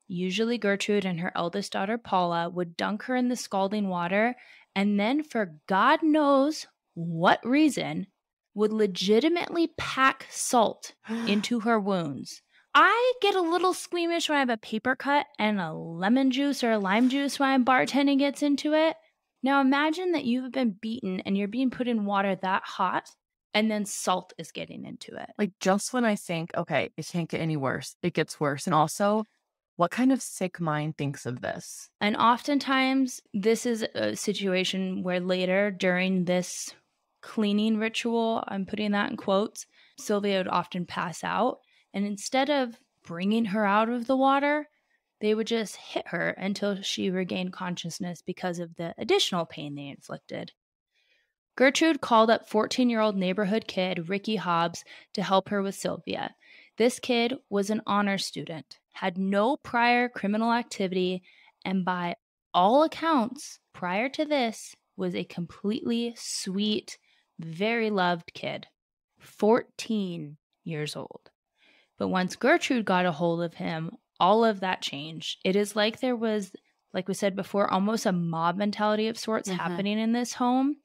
usually Gertrude and her eldest daughter Paula would dunk her in the scalding water and then, for God knows what reason, would legitimately pack salt into her wounds. I get a little squeamish when I have a paper cut and a lemon juice or a lime juice when I'm bartending gets into it. Now imagine that you've been beaten and you're being put in water that hot And then salt is getting into it. Like, just when I think, okay, it can't get any worse, it gets worse. And also, what kind of sick mind thinks of this? And oftentimes, this is a situation where later during this cleaning ritual, I'm putting that in quotes, Sylvia would often pass out. And instead of bringing her out of the water, they would just hit her until she regained consciousness because of the additional pain they inflicted. Gertrude called up 14-year-old neighborhood kid Ricky Hobbs to help her with Sylvia. This kid was an honor student, had no prior criminal activity, and by all accounts, prior to this, was a completely sweet, very loved kid. 14 years old. But once Gertrude got a hold of him, all of that changed. It is like there was, like we said before, almost a mob mentality of sorts happening in this home.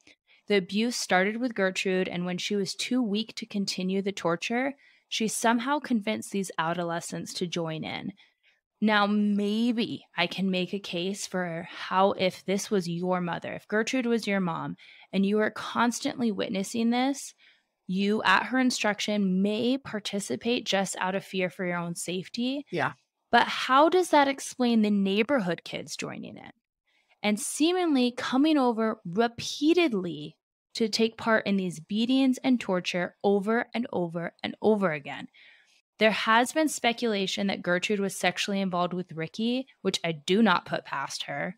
The abuse started with Gertrude, and when she was too weak to continue the torture, she somehow convinced these adolescents to join in. Now, maybe I can make a case for how, if this was your mother, if Gertrude was your mom, and you were constantly witnessing this, you, at her instruction, may participate just out of fear for your own safety. Yeah. But how does that explain the neighborhood kids joining in and seemingly coming over repeatedly to take part in these beatings and torture over and over and over again? There has been speculation that Gertrude was sexually involved with Ricky, which I do not put past her.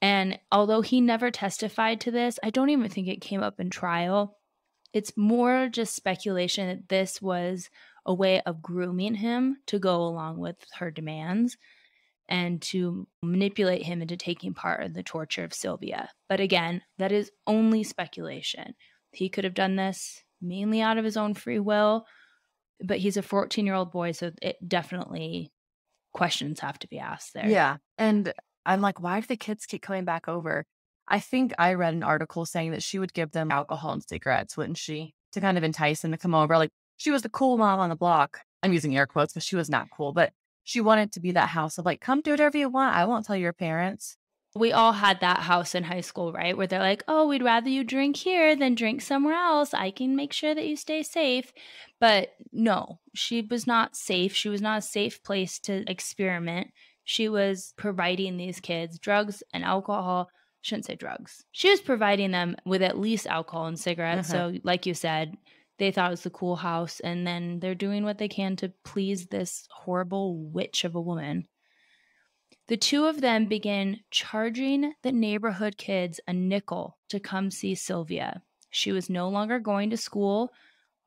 And although he never testified to this, I don't even think it came up in trial. It's more just speculation that this was a way of grooming him to go along with her demands and to manipulate him into taking part in the torture of Sylvia. But again, that is only speculation. He could have done this mainly out of his own free will, but he's a 14-year-old boy, so it definitely questions have to be asked there. Yeah. And I'm like, why do the kids keep coming back over? I think I read an article saying that she would give them alcohol and cigarettes, wouldn't she? To kind of entice them to come over. Like, she was the cool mom on the block. I'm using air quotes, but she was not cool. But she wanted to be that house of like, come do whatever you want. I won't tell your parents. We all had that house in high school, right? Where they're like, oh, we'd rather you drink here than drink somewhere else. I can make sure that you stay safe. But no, she was not safe. She was not a safe place to experiment. She was providing these kids drugs and alcohol. Shouldn't say drugs. She was providing them with at least alcohol and cigarettes. So like you said, they thought it was the cool house. And then they're doing what they can to please this horrible witch of a woman. The two of them begin charging the neighborhood kids a nickel to come see Sylvia. She was no longer going to school.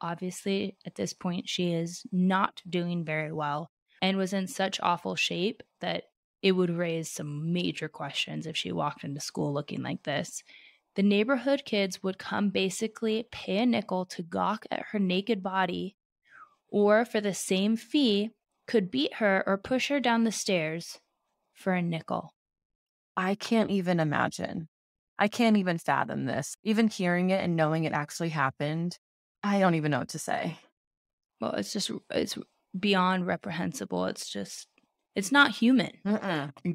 Obviously, at this point, she is not doing very well and was in such awful shape that it would raise some major questions if she walked into school looking like this. The neighborhood kids would come basically pay a nickel to gawk at her naked body, or for the same fee, could beat her or push her down the stairs for a nickel. I can't even imagine. I can't even fathom this. Even hearing it and knowing it actually happened, I don't even know what to say. Well, it's beyond reprehensible. It's not human.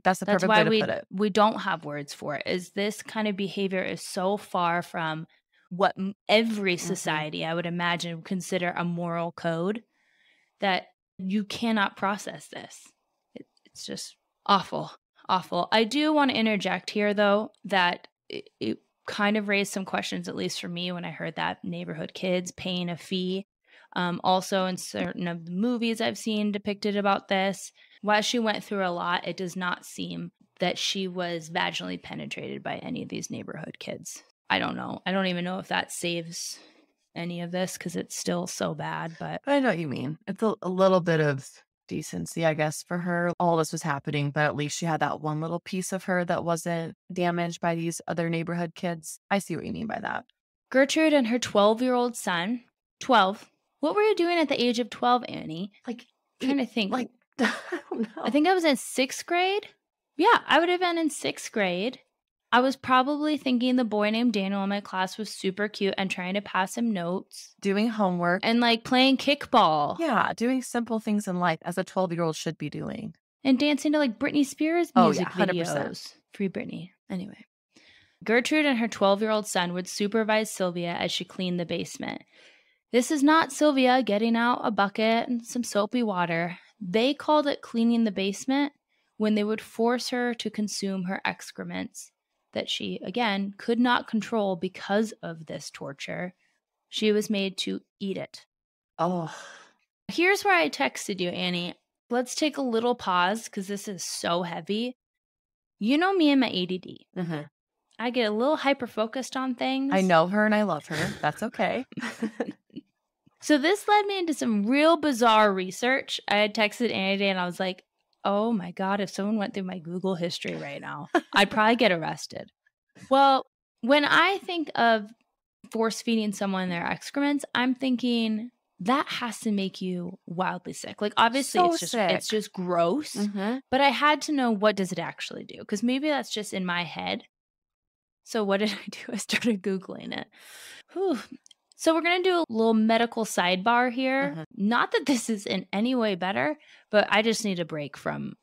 That's the perfect way to put it. We don't have words for it. Is this kind of behavior is so far from what every society, I would imagine, would consider a moral code that you cannot process this. It's just awful, awful. I do want to interject here, though, that it kind of raised some questions, at least for me, when I heard that neighborhood kids paying a fee. Also, in certain of the movies I've seen depicted about this, while she went through a lot, it does not seem that she was vaginally penetrated by any of these neighborhood kids. I don't know. I don't even know if that saves any of this because it's still so bad. But I know what you mean. It's a little bit of decency, I guess, for her. All this was happening, but at least she had that one little piece of her that wasn't damaged by these other neighborhood kids. I see what you mean by that. Gertrude and her 12-year-old son, 12. What were you doing at the age of 12, Annie? Like, I'm trying to think. Like, I don't know. I think I was in 6th grade. Yeah, I would have been in 6th grade. I was probably thinking the boy named Daniel in my class was super cute and trying to pass him notes. Doing homework. And like playing kickball. Yeah, doing simple things in life as a 12-year-old should be doing. And dancing to like Britney Spears music 100%. videos. Free Britney. Anyway. Gertrude and her 12-year-old son would supervise Sylvia as she cleaned the basement. This is not Sylvia getting out a bucket and some soapy water. They called it cleaning the basement when they would force her to consume her excrements that she, again, could not control because of this torture. She was made to eat it. Oh, Here's where I texted you, Annie. Let's take a little pause because this is so heavy. You know me and my ADD. mm-hmm. I get a little hyper-focused on things. I know her and I love her. That's okay. So this led me into some real bizarre research. I had texted Annie today and I was like, oh my God, if someone went through my Google history right now, I'd probably get arrested. Well, when I think of force feeding someone their excrements, I'm thinking that has to make you wildly sick. Like obviously So it's just gross, Mm-hmm. but I had to know, what does it actually do? Because maybe that's just in my head. So what did I do? I started Googling it. Whew. So we're going to do a little medical sidebar here. Mhm. Not that this is in any way better, but I just need a break from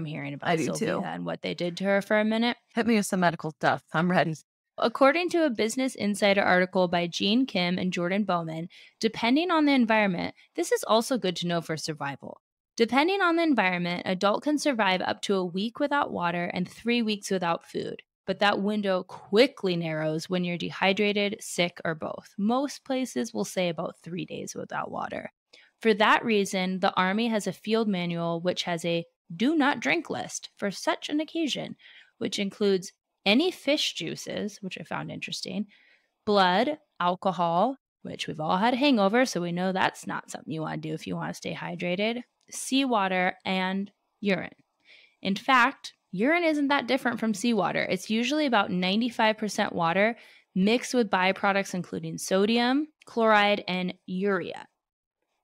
hearing I about do Sylvia too. and what they did to her for a minute. Hit me with some medical stuff. I'm ready. According to a Business Insider article by Jean Kim and Jordan Bowman, depending on the environment, this is also good to know for survival. Depending on the environment, an adult can survive up to a week without water and 3 weeks without food. But that window quickly narrows when you're dehydrated, sick, or both. Most places will say about 3 days without water. For that reason, the Army has a field manual which has a do not drink list for such an occasion, which includes any fish juices, which I found interesting, blood, alcohol, which we've all had a hangover, so we know that's not something you want to do if you want to stay hydrated, seawater, and urine. In fact, urine isn't that different from seawater. It's usually about 95% water mixed with byproducts including sodium, chloride, and urea.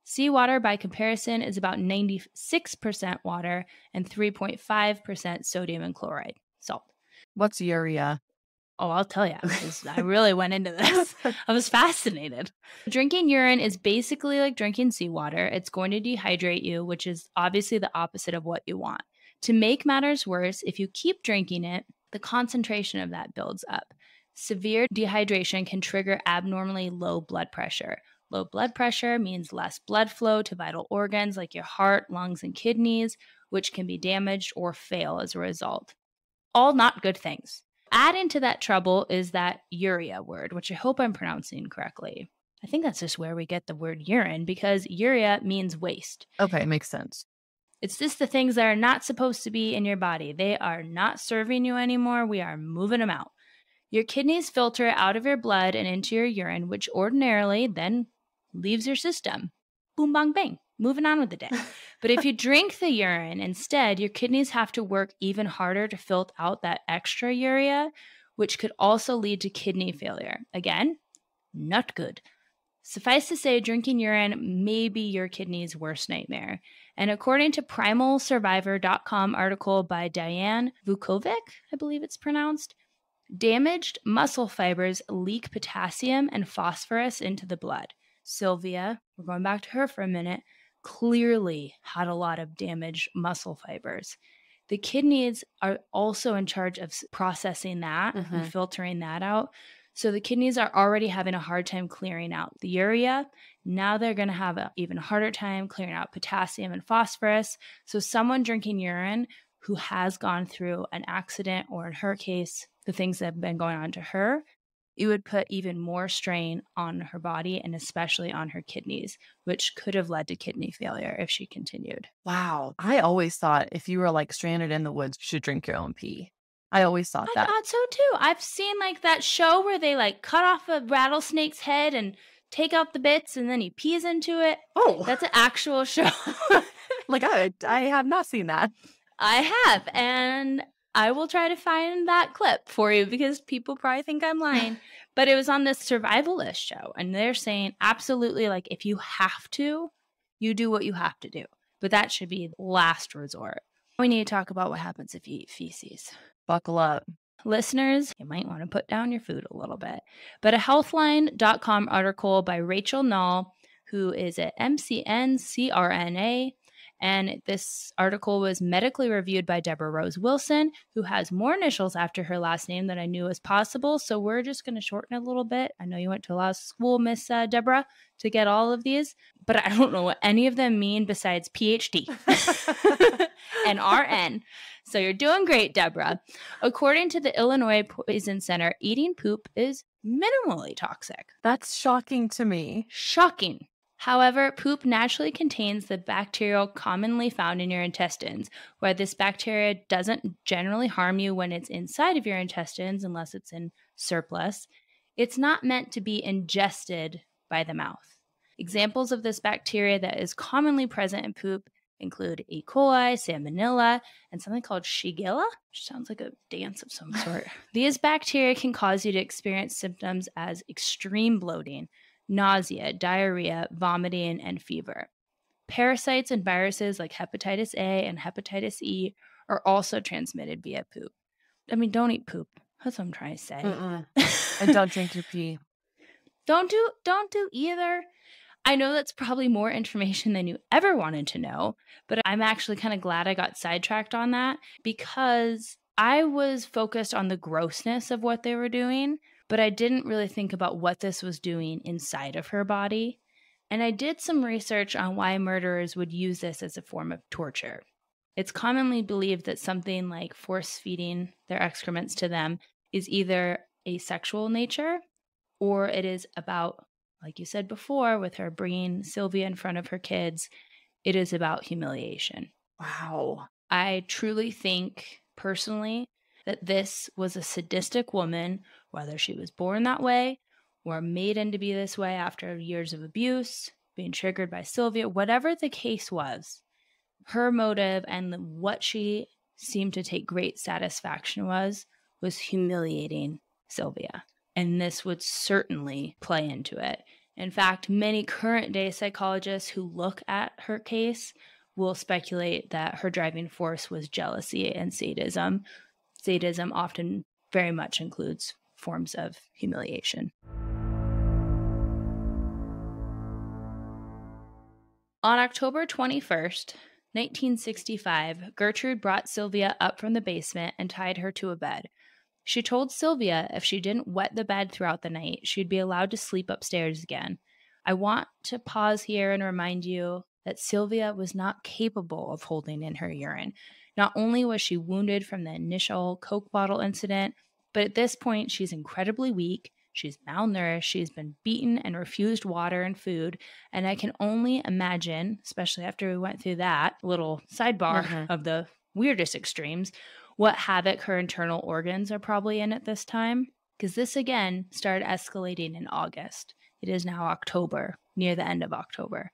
Seawater, by comparison, is about 96% water and 3.5% sodium and chloride, salt. What's urea? Oh, I'll tell you. I really went into this. I was fascinated. Drinking urine is basically like drinking seawater. It's going to dehydrate you, which is obviously the opposite of what you want. To make matters worse, if you keep drinking it, the concentration of that builds up. Severe dehydration can trigger abnormally low blood pressure. Low blood pressure means less blood flow to vital organs like your heart, lungs, and kidneys, which can be damaged or fail as a result. All not good things. Add into that trouble is that urea word, which I hope I'm pronouncing correctly. I think that's just where we get the word urine because urea means waste. Okay, makes sense. It's just the things that are not supposed to be in your body. They are not serving you anymore. We are moving them out. Your kidneys filter out of your blood and into your urine, which ordinarily then leaves your system. Boom, bang, bang. Moving on with the day. But if you drink the urine instead, your kidneys have to work even harder to filter out that extra urea, which could also lead to kidney failure. Again, not good. Suffice to say, drinking urine may be your kidney's worst nightmare. And according to primalsurvivor.com article by Diane Vukovic, I believe it's pronounced, damaged muscle fibers leak potassium and phosphorus into the blood. Sylvia, we're going back to her for a minute, clearly had a lot of damaged muscle fibers. The kidneys are also in charge of processing that and filtering that out. So the kidneys are already having a hard time clearing out the urea. Now they're going to have an even harder time clearing out potassium and phosphorus. So someone drinking urine who has gone through an accident, or in her case, the things that have been going on to her, it would put even more strain on her body and especially on her kidneys, which could have led to kidney failure if she continued. Wow. I always thought if you were like stranded in the woods, you should drink your own pee. I always thought I that. thought so too. I've seen like that show where they like cut off a rattlesnake's head and take out the bits and then he pees into it. Oh, That's an actual show. like I have not seen that. I have, and I will try to find that clip for you because people probably think I'm lying. But it was on this survivalist show, and they're saying absolutely, like, if you have to, you do what you have to do. But that should be last resort. We need to talk about what happens if you eat feces. Buckle up. Listeners, you might want to put down your food a little bit. But a Healthline.com article by Rachel Null, who is at MCNCRNA, And this article was medically reviewed by Deborah Rose Wilson, who has more initials after her last name than I knew was possible. So we're just going to shorten it a little bit. I know you went to a lot of school, Miss Deborah, to get all of these, but I don't know what any of them mean besides PhD and RN. So you're doing great, Deborah. According to the Illinois Poison Center, eating poop is minimally toxic. That's shocking to me. Shocking. However, poop naturally contains the bacteria commonly found in your intestines. Where this bacteria doesn't generally harm you when it's inside of your intestines, unless it's in surplus, it's not meant to be ingested by the mouth. Examples of this bacteria that is commonly present in poop include E. coli, Salmonella, and something called Shigella, which sounds like a dance of some sort. These bacteria can cause you to experience symptoms as extreme bloating, nausea, diarrhea, vomiting, and fever. Parasites and viruses like hepatitis A and hepatitis E are also transmitted via poop. I mean, don't eat poop. That's what I'm trying to say. And don't drink your pee. Don't do either. I know that's probably more information than you ever wanted to know, but I'm actually kind of glad I got sidetracked on that because I was focused on the grossness of what they were doing, but I didn't really think about what this was doing inside of her body. And I did some research on why murderers would use this as a form of torture. It's commonly believed that something like force feeding their excrements to them is either a sexual nature or it is about, like you said before, with her bringing Sylvia in front of her kids, it is about humiliation. Wow. I truly think, personally, that this was a sadistic woman, whether she was born that way or made into be this way after years of abuse, being triggered by Sylvia, whatever the case was, her motive and what she seemed to take great satisfaction was humiliating Sylvia. And this would certainly play into it. In fact, many current day psychologists who look at her case will speculate that her driving force was jealousy and sadism. Sadism often very much includes forms of humiliation. On October 21st, 1965, Gertrude brought Sylvia up from the basement and tied her to a bed. She told Sylvia if she didn't wet the bed throughout the night, she'd be allowed to sleep upstairs again. I want to pause here and remind you that Sylvia was not capable of holding in her urine. Not only was she wounded from the initial Coke bottle incident, but at this point, she's incredibly weak. She's malnourished. She's been beaten and refused water and food. And I can only imagine, especially after we went through that little sidebar of the weirdest extremes, what havoc her internal organs are probably in at this time. Because this, again, started escalating in August. It is now October, near the end of October.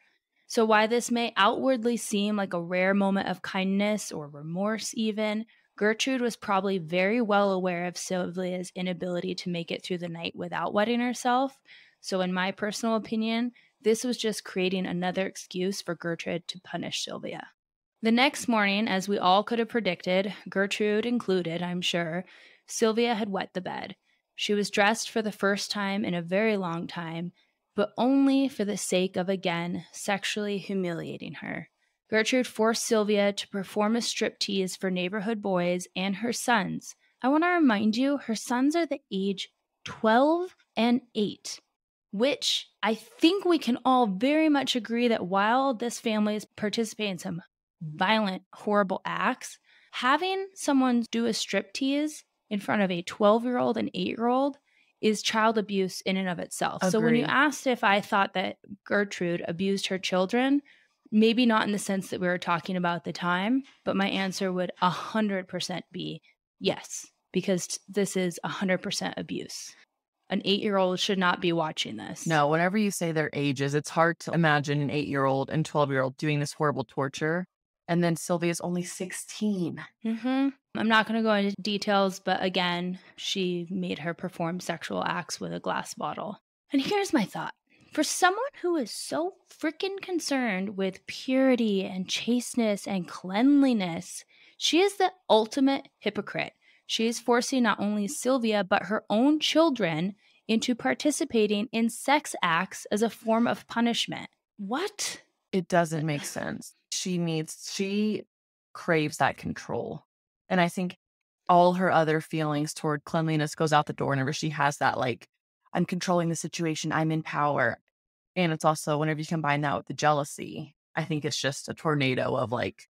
So while this may outwardly seem like a rare moment of kindness or remorse even, Gertrude was probably very well aware of Sylvia's inability to make it through the night without wetting herself. So in my personal opinion, this was just creating another excuse for Gertrude to punish Sylvia. The next morning, as we all could have predicted, Gertrude included, I'm sure, Sylvia had wet the bed. She was dressed for the first time in a very long time, but only for the sake of, again, sexually humiliating her. Gertrude forced Sylvia to perform a striptease for neighborhood boys and her sons. I want to remind you, her sons are the age 12 and 8, which I think we can all very much agree that while this family is participating in some violent, horrible acts, having someone do a striptease in front of a 12-year-old and 8-year-old is child abuse in and of itself. Agreed. So when you asked if I thought that Gertrude abused her children, maybe not in the sense that we were talking about at the time, but my answer would 100% be yes, because this is 100% abuse. An 8-year-old should not be watching this. No, whenever you say their ages, it's hard to imagine an 8-year-old and 12-year-old doing this horrible torture. And then Sylvia's only 16. I'm not going to go into details, but again, she made her perform sexual acts with a glass bottle. And here's my thought. For someone who is so freaking concerned with purity and chasteness and cleanliness, she is the ultimate hypocrite. She is forcing not only Sylvia, but her own children into participating in sex acts as a form of punishment. What? It doesn't make sense. She craves that control. And I think all her other feelings toward cleanliness goes out the door whenever she has that, like, I'm controlling the situation, I'm in power. And it's also whenever you combine that with the jealousy, I think it's just a tornado of, like,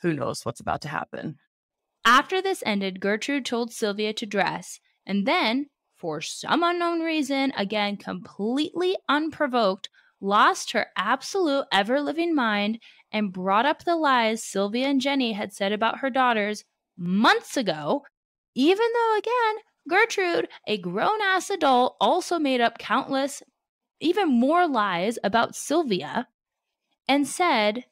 who knows what's about to happen. After this ended, Gertrude told Sylvia to dress, and then, for some unknown reason, again completely unprovoked, lost her absolute ever living mind and brought up the lies Sylvia and Jenny had said about her daughters months ago, even though, again, Gertrude, a grown ass adult, also made up countless, even more lies about Sylvia and said,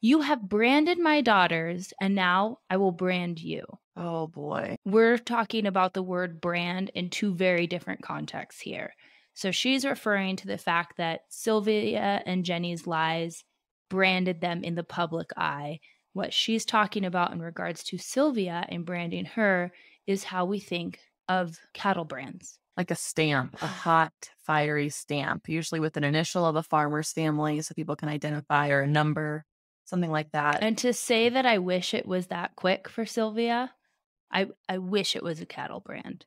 "You have branded my daughters, and now I will brand you." Oh boy. We're talking about the word brand in two very different contexts here. So she's referring to the fact that Sylvia and Jenny's lies branded them in the public eye. What she's talking about in regards to Sylvia and branding her is how we think of cattle brands. Like a stamp, a hot, fiery stamp, usually with an initial of a farmer's family so people can identify, or a number, something like that. And to say that I wish it was that quick for Sylvia, I wish it was a cattle brand.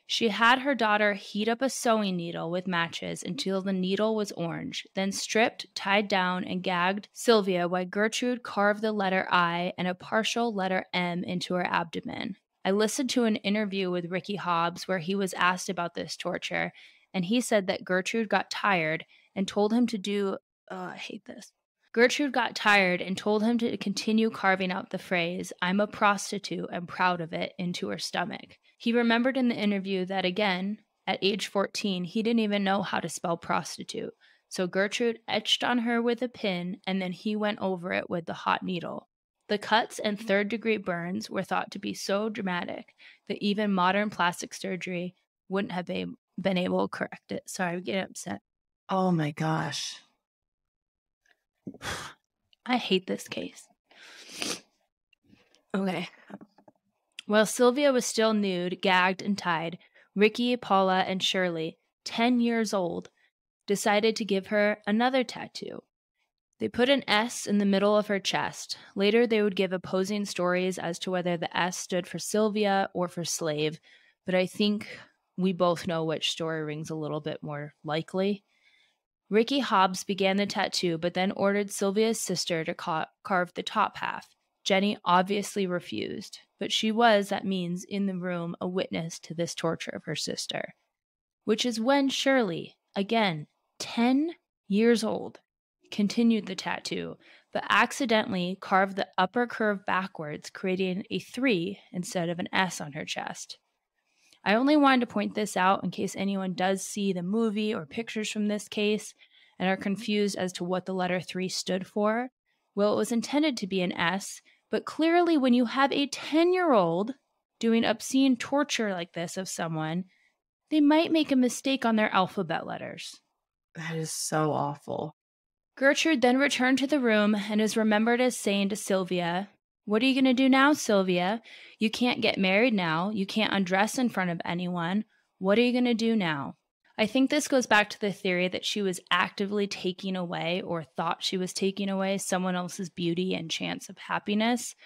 She had her daughter heat up a sewing needle with matches until the needle was orange, then stripped, tied down, and gagged Sylvia while Gertrude carved the letter I and a partial letter M into her abdomen. I listened to an interview with Ricky Hobbs where he was asked about this torture, and he said that Gertrude got tired and told him to do. I hate this. Gertrude got tired and told him to continue carving out the phrase, "I'm a prostitute and proud of it," into her stomach. He remembered in the interview that, again, at age 14, he didn't even know how to spell prostitute. So Gertrude etched on her with a pin, and then he went over it with the hot needle. The cuts and third-degree burns were thought to be so dramatic that even modern plastic surgery wouldn't have been able to correct it. Sorry, I'm getting upset. Oh my gosh. I hate this case. Okay. While Sylvia was still nude, gagged, and tied, Ricky, Paula, and Shirley, 10 years old, decided to give her another tattoo. They put an S in the middle of her chest. Later, they would give opposing stories as to whether the S stood for Sylvia or for slave, but I think we both know which story rings a little bit more likely. Ricky Hobbs began the tattoo, but then ordered Sylvia's sister to carve the top half. Jenny obviously refused, but she was, that means, in the room, a witness to this torture of her sister. Which is when Shirley, again, 10 years old, continued the tattoo, but accidentally carved the upper curve backwards, creating a 3 instead of an S on her chest. I only wanted to point this out in case anyone does see the movie or pictures from this case and are confused as to what the letter 3 stood for. Well, it was intended to be an S, but clearly when you have a 10-year-old doing obscene torture like this of someone, they might make a mistake on their alphabet letters. That is so awful. Gertrude then returned to the room and is remembered as saying to Sylvia, "What are you going to do now, Sylvia? You can't get married now. You can't undress in front of anyone. What are you going to do now?" I think this goes back to the theory that she was actively taking away, or thought she was taking away, someone else's beauty and chance of happiness,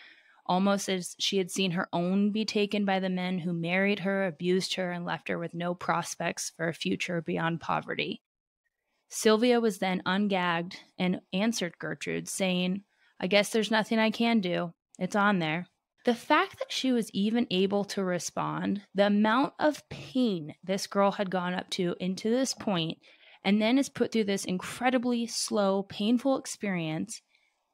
almost as she had seen her own be taken by the men who married her, abused her, and left her with no prospects for a future beyond poverty. Sylvia was then ungagged and answered Gertrude, saying, "I guess there's nothing I can do. It's on there." The fact that she was even able to respond, the amount of pain this girl had gone up to into this point, and then is put through this incredibly slow, painful experience,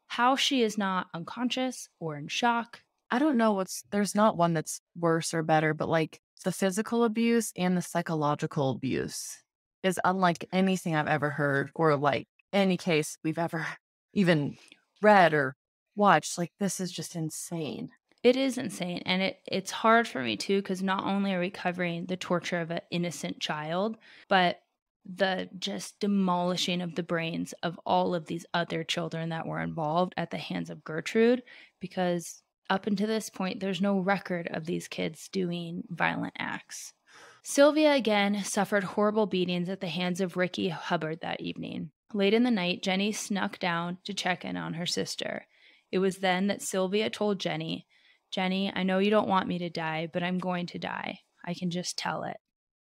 how she is not unconscious or in shock. I don't know there's not one that's worse or better, but like the physical abuse and the psychological abuse is unlike anything I've ever heard, or like any case we've ever even read or watched. Like, this is just insane. It is insane. And it's hard for me too, because not only are we covering the torture of an innocent child, but the just demolishing of the brains of all of these other children that were involved at the hands of Gertrude, because up until this point, there's no record of these kids doing violent acts. Sylvia again suffered horrible beatings at the hands of Ricky Hubbard that evening. Late in the night, Jenny snuck down to check in on her sister. It was then that Sylvia told Jenny, "Jenny, I know you don't want me to die, but I'm going to die. I can just tell it."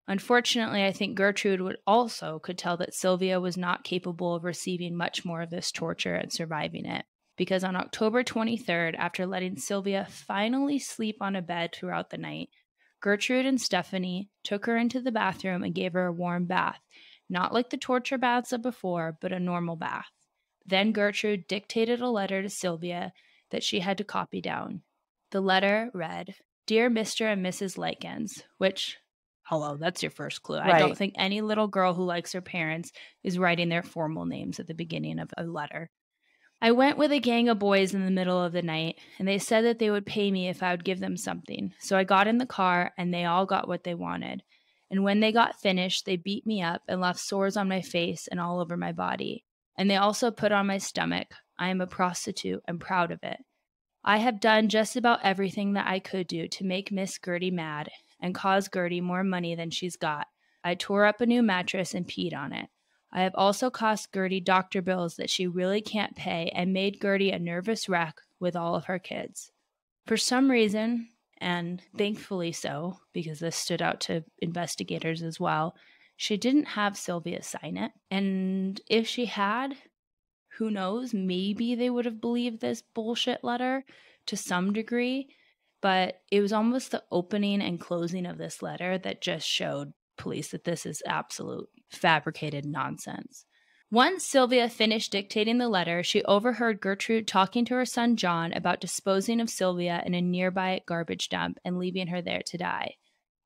Unfortunately, I think Gertrude could tell that Sylvia was not capable of receiving much more of this torture and surviving it. Because on October 23rd, after letting Sylvia finally sleep on a bed throughout the night, Gertrude and Stephanie took her into the bathroom and gave her a warm bath, not like the torture baths of before, but a normal bath. Then Gertrude dictated a letter to Sylvia that she had to copy down. The letter read, "Dear Mr. and Mrs. Likens," which, hello, that's your first clue. I don't think any little girl who likes her parents is writing their formal names at the beginning of a letter. "I went with a gang of boys in the middle of the night, and they said that they would pay me if I would give them something. So I got in the car, and they all got what they wanted. And when they got finished, they beat me up and left sores on my face and all over my body. And they also put on my stomach. I am a prostitute and proud of it. I have done just about everything that I could do to make Miss Gertie mad and cause Gertie more money than she's got. I tore up a new mattress and peed on it. I have also cost Gertie doctor bills that she really can't pay and made Gertie a nervous wreck with all of her kids." For some reason, and thankfully so, because this stood out to investigators as well, she didn't have Sylvia sign it. And if she had, who knows, maybe they would have believed this bullshit letter to some degree. But it was almost the opening and closing of this letter that just showed police that this is absolute fabricated nonsense. Once Sylvia finished dictating the letter, she overheard Gertrude talking to her son John about disposing of Sylvia in a nearby garbage dump and leaving her there to die.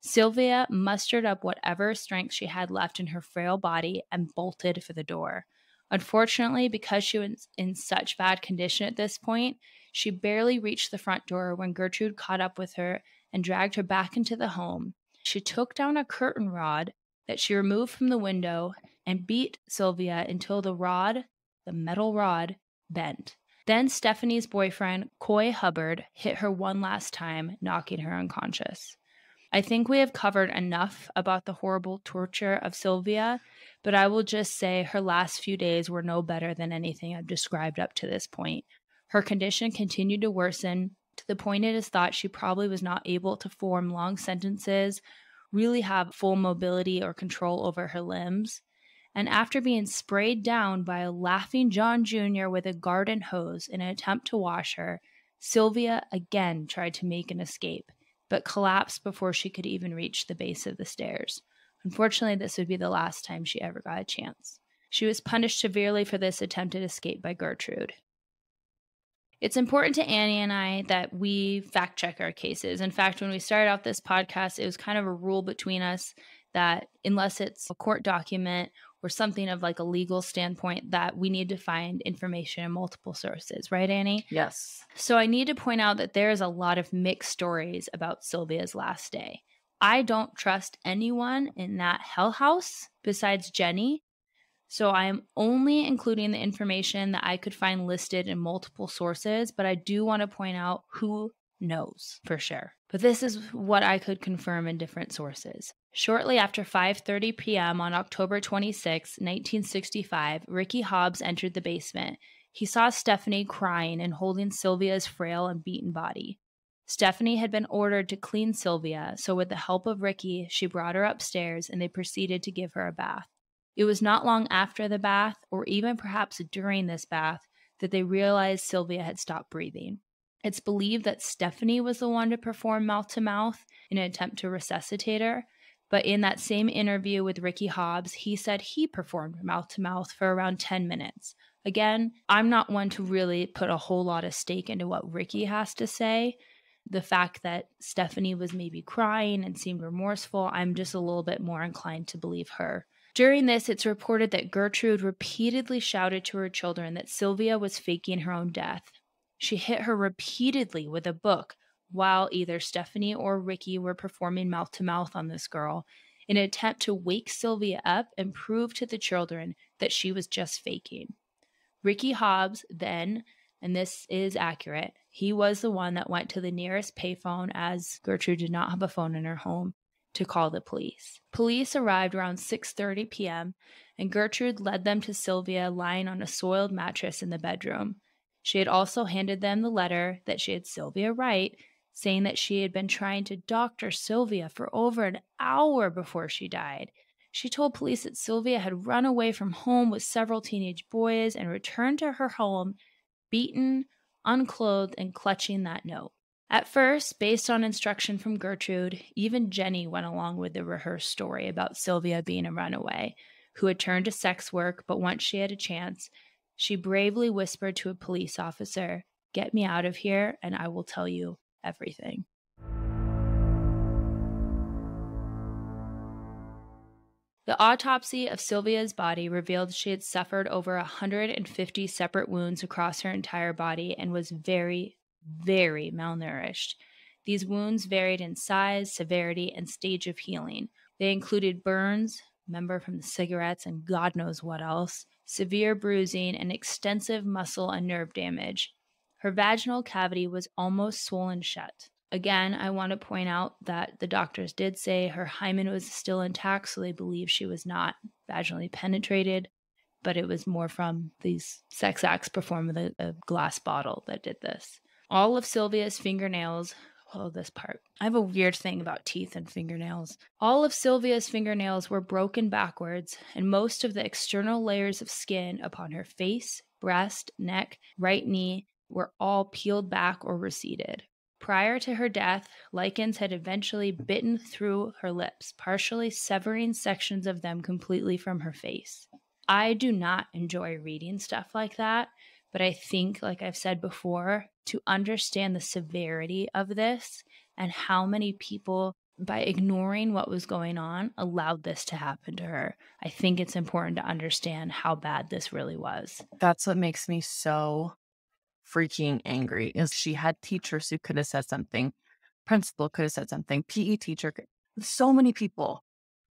Sylvia mustered up whatever strength she had left in her frail body and bolted for the door. Unfortunately, because she was in such bad condition at this point, she barely reached the front door when Gertrude caught up with her and dragged her back into the home. She took down a curtain rod that she removed from the window and beat Sylvia until the metal rod, bent. Then Stephanie's boyfriend, Coy Hubbard, hit her one last time, knocking her unconscious. I think we have covered enough about the horrible torture of Sylvia, but I will just say her last few days were no better than anything I've described up to this point. Her condition continued to worsen to the point it is thought she probably was not able to form long sentences, really have full mobility or control over her limbs. And after being sprayed down by a laughing John Jr. with a garden hose in an attempt to wash her, Sylvia again tried to make an escape, but collapsed before she could even reach the base of the stairs. Unfortunately, this would be the last time she ever got a chance. She was punished severely for this attempted escape by Gertrude. It's important to Annie and I that we fact check our cases. In fact, when we started out this podcast, it was kind of a rule between us that unless it's a court document or something of like a legal standpoint, that we need to find information in multiple sources. Right, Annie? Yes. So I need to point out that there is a lot of mixed stories about Sylvia's last day. I don't trust anyone in that hell house besides Jenny. So I am only including the information that I could find listed in multiple sources, but I do want to point out who knows for sure. But this is what I could confirm in different sources. Shortly after 5:30 p.m. on October 26, 1965, Ricky Hobbs entered the basement. He saw Stephanie crying and holding Sylvia's frail and beaten body. Stephanie had been ordered to clean Sylvia, so with the help of Ricky, she brought her upstairs and they proceeded to give her a bath. It was not long after the bath, or even perhaps during this bath, that they realized Sylvia had stopped breathing. It's believed that Stephanie was the one to perform mouth-to-mouth in an attempt to resuscitate her, but in that same interview with Ricky Hobbs, he said he performed mouth-to-mouth for around 10 minutes. Again, I'm not one to really put a whole lot of stake into what Ricky has to say. The fact that Stephanie was maybe crying and seemed remorseful, I'm just a little bit more inclined to believe her. During this, it's reported that Gertrude repeatedly shouted to her children that Sylvia was faking her own death. She hit her repeatedly with a book while either Stephanie or Ricky were performing mouth-to-mouth on this girl in an attempt to wake Sylvia up and prove to the children that she was just faking. Ricky Hobbs then, and this is accurate, he was the one that went to the nearest payphone as Gertrude did not have a phone in her home, to call the police. Police arrived around 6:30 p.m., and Gertrude led them to Sylvia lying on a soiled mattress in the bedroom. She had also handed them the letter that she had Sylvia write, saying that she had been trying to doctor Sylvia for over an hour before she died. She told police that Sylvia had run away from home with several teenage boys and returned to her home beaten, unclothed, and clutching that note. At first, based on instruction from Gertrude, even Jenny went along with the rehearsed story about Sylvia being a runaway, who had turned to sex work, but once she had a chance, she bravely whispered to a police officer, "Get me out of here, and I will tell you everything." The autopsy of Sylvia's body revealed she had suffered over 150 separate wounds across her entire body and was very, very malnourished. These wounds varied in size, severity, and stage of healing. They included burns, remember from the cigarettes and God knows what else, severe bruising, and extensive muscle and nerve damage. Her vaginal cavity was almost swollen shut. Again, I want to point out that the doctors did say her hymen was still intact, so they believe she was not vaginally penetrated, but it was more from these sex acts performed with a glass bottle that did this. All of Sylvia's fingernails, this part. I have a weird thing about teeth and fingernails. All of Sylvia's fingernails were broken backwards, and most of the external layers of skin upon her face, breast, neck, right knee were all peeled back or receded. Prior to her death, Likens had eventually bitten through her lips, partially severing sections of them completely from her face. I do not enjoy reading stuff like that, but I think, like I've said before, to understand the severity of this and how many people, by ignoring what was going on, allowed this to happen to her, I think it's important to understand how bad this really was. That's what makes me so freaking angry is she had teachers who could have said something. Principal could have said something. PE teacher, so many people,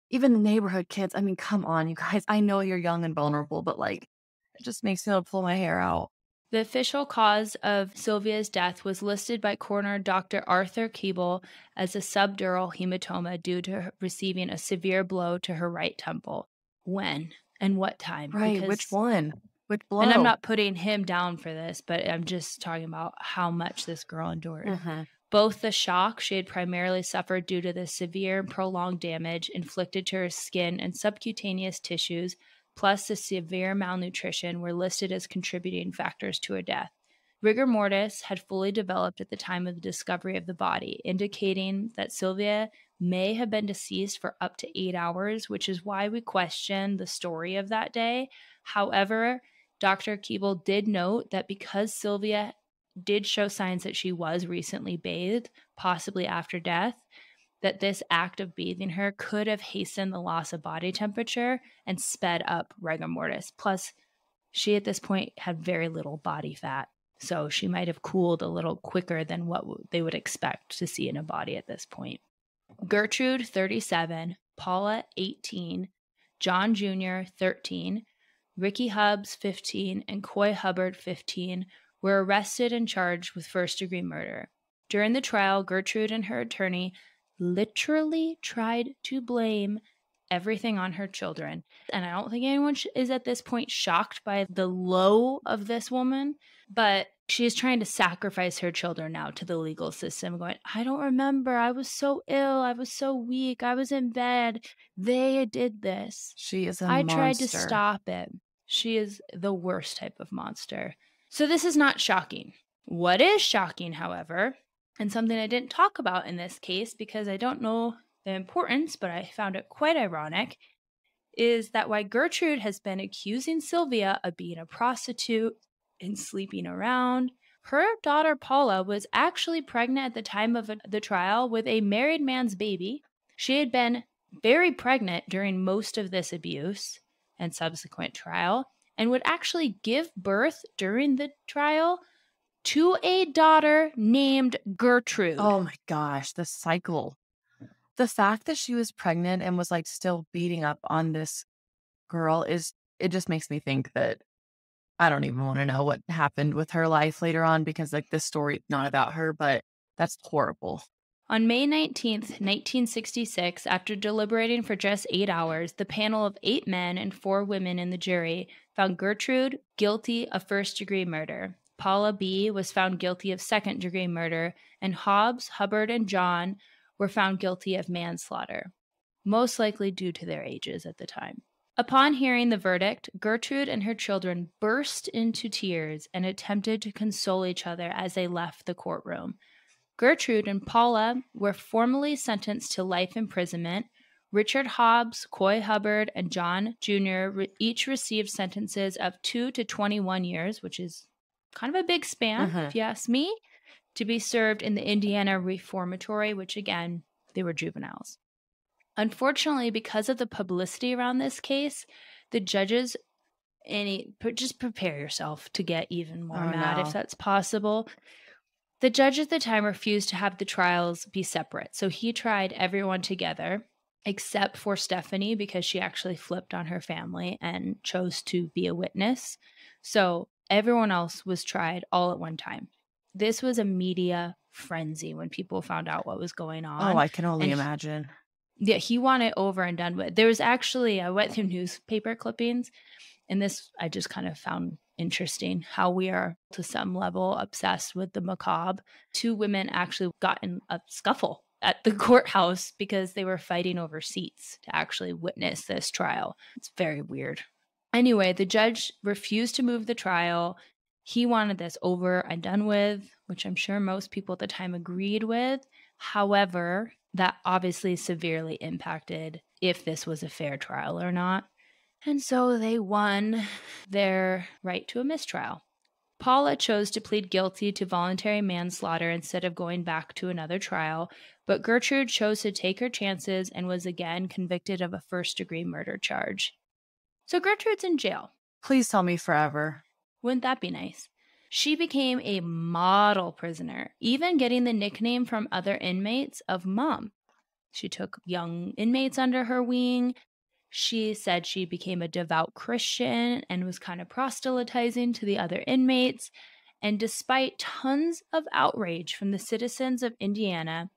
even the neighborhood kids. I mean, come on, you guys. I know you're young and vulnerable, but like, it just makes me want to pull my hair out. The official cause of Sylvia's death was listed by coroner Dr. Arthur Keeble as a subdural hematoma due to receiving a severe blow to her right temple. When and what time? Right. Because, which one? Which blow? and I'm not putting him down for this, but I'm just talking about how much this girl endured. Mm-hmm. Both the shock she had primarily suffered due to the severe and prolonged damage inflicted to her skin and subcutaneous tissues, plus the severe malnutrition, were listed as contributing factors to her death. Rigor mortis had fully developed at the time of the discovery of the body, indicating that Sylvia may have been deceased for up to 8 hours, which is why we question the story of that day. However, Dr. Keeble did note that because Sylvia did show signs that she was recently bathed, possibly after death, that this act of bathing her could have hastened the loss of body temperature and sped up rigor mortis. Plus, she at this point had very little body fat, so she might have cooled a little quicker than what they would expect to see in a body at this point. Gertrude, 37, Paula, 18, John Jr., 13, Ricky Hubbs, 15, and Coy Hubbard, 15, were arrested and charged with first-degree murder. During the trial, Gertrude and her attorney literally tried to blame everything on her children. And I don't think anyone is at this point shocked by the low of this woman, but she is trying to sacrifice her children now to the legal system, going, I don't remember. I was so ill. I was so weak. I was in bed. They did this. She is a I monster. tried to stop it. She is the worst type of monster. So this is not shocking. What is shocking, however, and something I didn't talk about in this case because I don't know the importance, but I found it quite ironic, is that while Gertrude has been accusing Sylvia of being a prostitute and sleeping around, her daughter Paula was actually pregnant at the time of the trial with a married man's baby. She had been very pregnant during most of this abuse and subsequent trial, and would actually give birth during the trial to a daughter named Gertrude. Oh my gosh, the cycle. The fact that she was pregnant and was like still beating up on this girl it just makes me think that I don't even want to know what happened with her life later on because like this story is not about her, but that's horrible. On May 19th, 1966, after deliberating for just 8 hours, the panel of 8 men and 4 women in the jury found Gertrude guilty of first-degree murder. Paula B. was found guilty of second-degree murder, and Hobbs, Hubbard, and John were found guilty of manslaughter, most likely due to their ages at the time. Upon hearing the verdict, Gertrude and her children burst into tears and attempted to console each other as they left the courtroom. Gertrude and Paula were formally sentenced to life imprisonment. Richard Hobbs, Coy Hubbard, and John Jr. Each received sentences of 2 to 21 years, which is kind of a big span, if you ask me, to be served in the Indiana Reformatory, which again, they were juveniles. Unfortunately, because of the publicity around this case, the judges, just prepare yourself to get even more mad if that's possible. The judge at the time refused to have the trials be separate, so he tried everyone together, except for Stephanie, because she actually flipped on her family and chose to be a witness. So everyone else was tried all at one time. This was a media frenzy when people found out what was going on. Oh, I can only imagine. Yeah, he wanted it over and done with. There was actually, I went through newspaper clippings, and this I just kind of found interesting how we are to some level obsessed with the macabre. 2 women actually got in a scuffle at the courthouse because they were fighting over seats to actually witness this trial. It's very weird. Anyway, the judge refused to move the trial. He wanted this over and done with, which I'm sure most people at the time agreed with. However, that obviously severely impacted if this was a fair trial or not. And so they won their right to a mistrial. Paula chose to plead guilty to voluntary manslaughter instead of going back to another trial, but Gertrude chose to take her chances and was again convicted of a first-degree murder charge. So Gertrude's in jail. Please tell me forever. Wouldn't that be nice? She became a model prisoner, even getting the nickname from other inmates of Mom. She took young inmates under her wing. She said she became a devout Christian and was kind of proselytizing to the other inmates. And despite tons of outrage from the citizens of Indiana,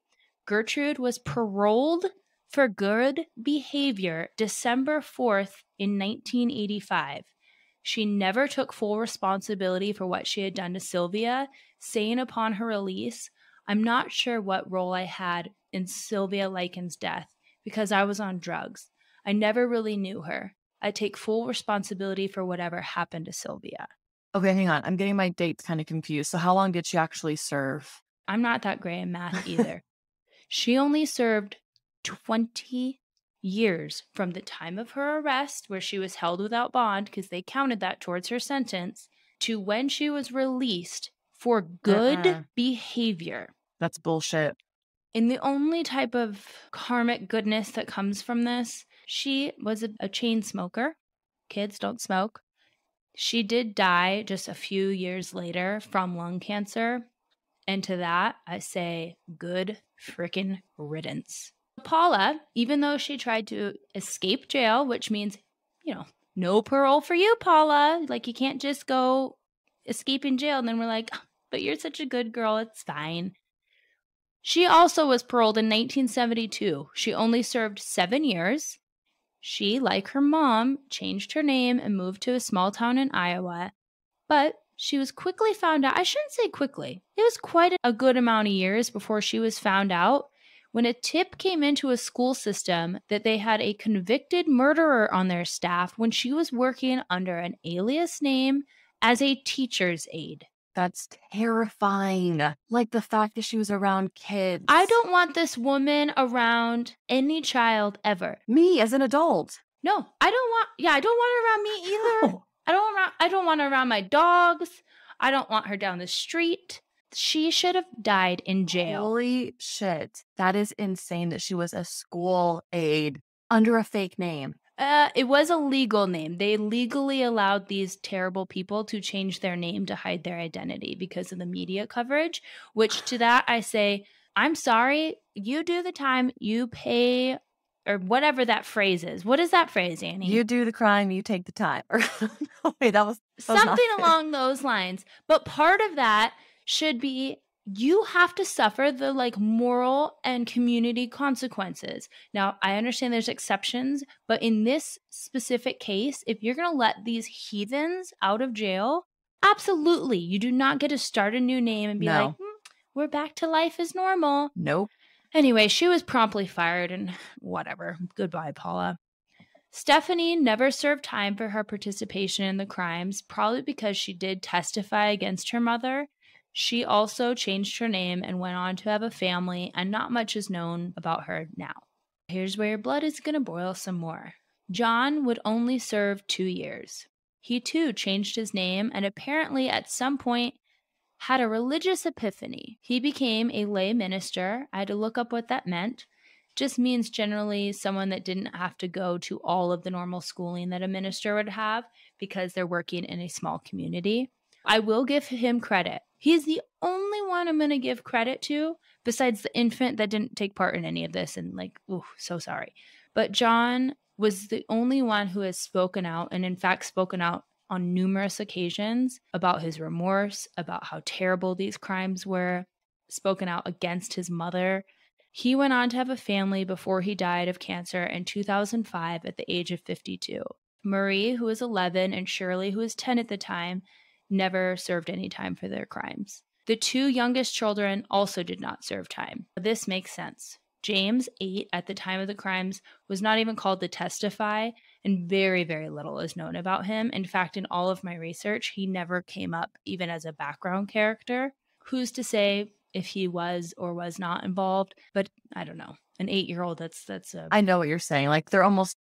Gertrude was paroled for good behavior December 4th in 1985. She never took full responsibility for what she had done to Sylvia, saying upon her release, "I'm not sure what role I had in Sylvia Likens' death because I was on drugs. I never really knew her. I take full responsibility for whatever happened to Sylvia." Okay, hang on. I'm getting my dates kind of confused. So how long did she actually serve? I'm not that great in math either. She only served 20 years from the time of her arrest, where she was held without bond, because they counted that towards her sentence, to when she was released for good behavior. That's bullshit. And the only type of karmic goodness that comes from this, she was a chain smoker. Kids don't smoke. She did die just a few years later from lung cancer. And to that, I say good frickin' riddance. Paula, even though she tried to escape jail, which means, no parole for you, Paula. Like, you can't just go escaping jail. And then we're like, but you're such a good girl. It's fine. She also was paroled in 1972. She only served 7 years. She, like her mom, changed her name and moved to a small town in Iowa. But she was quickly found out. I shouldn't say quickly. It was quite a good amount of years before she was found out when a tip came into a school system that they had a convicted murderer on their staff when she was working under an alias name as a teacher's aide. That's terrifying. Like the fact that she was around kids. I don't want this woman around any child ever. Me as an adult. No, I don't want her around me either. No. I don't want her around my dogs. I don't want her down the street. She should have died in jail. Holy shit. That is insane that she was a school aide under a fake name. It was a legal name. They legally allowed these terrible people to change their name to hide their identity because of the media coverage, which to that I say, I'm sorry, you do the time, you pay, or whatever that phrase is. What is that phrase, Annie? You do the crime, you take the time. Wait, that was something along those lines. But part of that should be you have to suffer the like moral and community consequences. Now, I understand there's exceptions, but in this specific case, if you're going to let these heathens out of jail, absolutely, you do not get to start a new name and be like, No. we're back to life as normal. Nope. Anyway, she was promptly fired and whatever. Goodbye, Paula. Stephanie never served time for her participation in the crimes, probably because she did testify against her mother. She also changed her name and went on to have a family, and not much is known about her now. Here's where your blood is going to boil some more. John would only serve 2 years. He too changed his name and apparently at some point had a religious epiphany. He became a lay minister. I had to look up what that meant. Just means generally someone that didn't have to go to all of the normal schooling that a minister would have because they're working in a small community. I will give him credit. He's the only one I'm going to give credit to besides the infant that didn't take part in any of this and like, ooh, so sorry. But John was the only one who has spoken out and in fact spoken out on numerous occasions about his remorse, about how terrible these crimes were, spoken out against his mother. He went on to have a family before he died of cancer in 2005 at the age of 52. Marie, who was 11, and Shirley, who was 10 at the time, never served any time for their crimes. The 2 youngest children also did not serve time. This makes sense. James, 8 at the time of the crimes, was not even called to testify, and very, very little is known about him. In fact, in all of my research, he never came up even as a background character. Who's to say if he was or was not involved? But I don't know. An 8-year-old, that's a... I know what you're saying. Like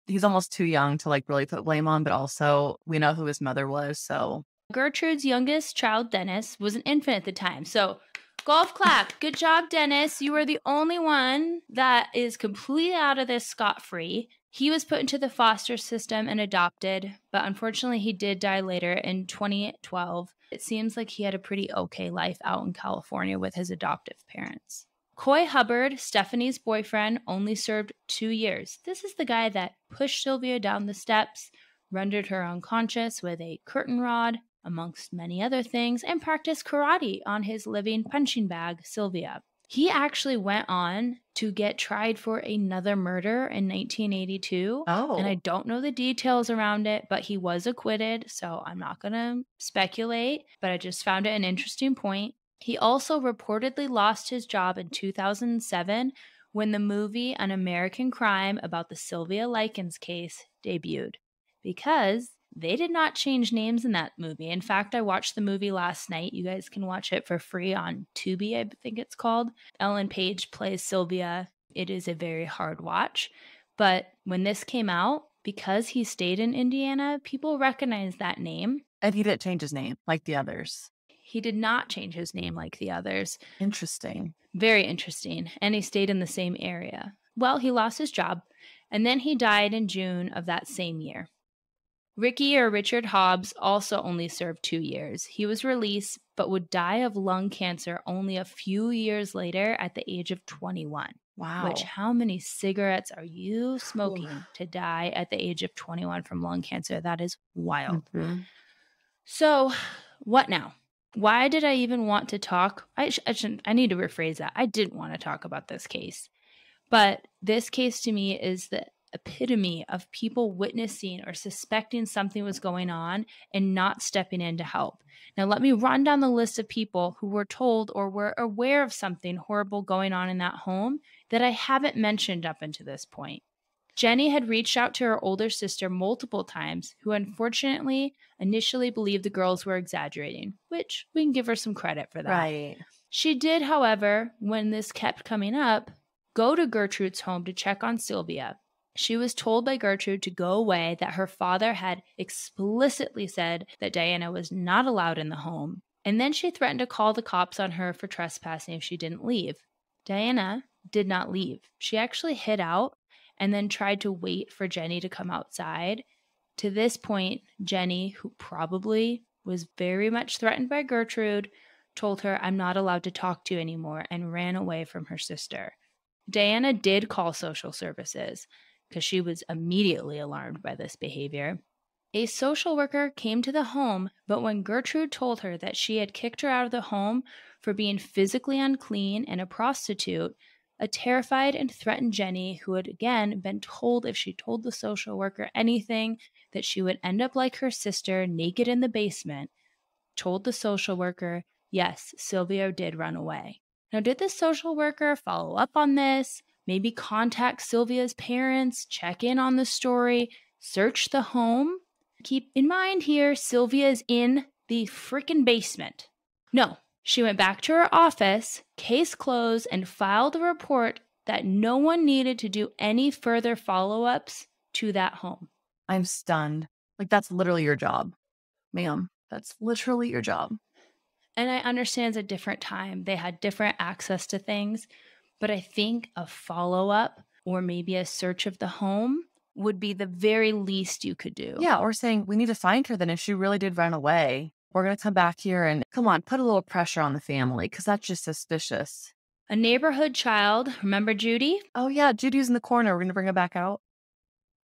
he's almost too young to like really put blame on, but also we know who his mother was, so. Gertrude's youngest child, Dennis, was an infant at the time. So golf clap. Good job, Dennis. You are the only one that is completely out of this scot-free. He was put into the foster system and adopted, but unfortunately he did die later in 2012. It seems like he had a pretty okay life out in California with his adoptive parents. Coy Hubbard, Stephanie's boyfriend, only served 2 years. This is the guy that pushed Sylvia down the steps, rendered her unconscious with a curtain rod, amongst many other things, and practiced karate on his living punching bag, Sylvia. He actually went on to get tried for another murder in 1982. Oh. And I don't know the details around it, but he was acquitted, so I'm not going to speculate, but I just found it an interesting point. He also reportedly lost his job in 2007 when the movie An American Crime about the Sylvia Likens case debuted, because they did not change names in that movie. In fact, I watched the movie last night. You guys can watch it for free on Tubi, I think it's called. Ellen Page plays Sylvia. It is a very hard watch. But when this came out, because he stayed in Indiana, people recognized that name. And he didn't change his name like the others. He did not change his name like the others. Interesting. Very interesting. And he stayed in the same area. Well, he lost his job, and then he died in June of that same year. Ricky, or Richard Hobbs, also only served 2 years. He was released, but would die of lung cancer only a few years later at the age of 21. Wow. Which, how many cigarettes are you smoking to die at the age of 21 from lung cancer? That is wild. Mm-hmm. So, what now? Why did I even want to talk? I need to rephrase that. I didn't want to talk about this case. But this case to me is the epitome of people witnessing or suspecting something was going on and not stepping in to help. Now, let me run down the list of people who were told or were aware of something horrible going on in that home that I haven't mentioned up until this point. Jenny had reached out to her older sister multiple times, who unfortunately initially believed the girls were exaggerating, which we can give her some credit for that. Right. She did, however, when this kept coming up, go to Gertrude's home to check on Sylvia. She was told by Gertrude to go away, that her father had explicitly said that Diana was not allowed in the home, and then she threatened to call the cops on her for trespassing if she didn't leave. Diana did not leave. She actually hid out and then tried to wait for Jenny to come outside. To this point, Jenny, who probably was very much threatened by Gertrude, told her, "I'm not allowed to talk to you anymore," and ran away from her sister. Diana did call social services because she was immediately alarmed by this behavior. A social worker came to the home, but when Gertrude told her that she had kicked her out of the home for being physically unclean and a prostitute, a terrified and threatened Jenny, who had again been told if she told the social worker anything that she would end up like her sister, naked in the basement, told the social worker, yes, Sylvia did run away. Now, did the social worker follow up on this? Maybe contact Sylvia's parents, check in on the story, search the home? Keep in mind here, Sylvia is in the freaking basement. No, she went back to her office, case closed, and filed a report that no one needed to do any further follow-ups to that home. I'm stunned. Like, that's literally your job, ma'am. That's literally your job. And I understand it's a different time. They had different access to things. But I think a follow-up or maybe a search of the home would be the very least you could do. Yeah, or saying, we need to find her then if she really did run away. We're going to come back here and, come on, put a little pressure on the family because that's just suspicious. A neighborhood child, remember Judy? Oh, yeah, Judy's in the corner. We're going to bring her back out.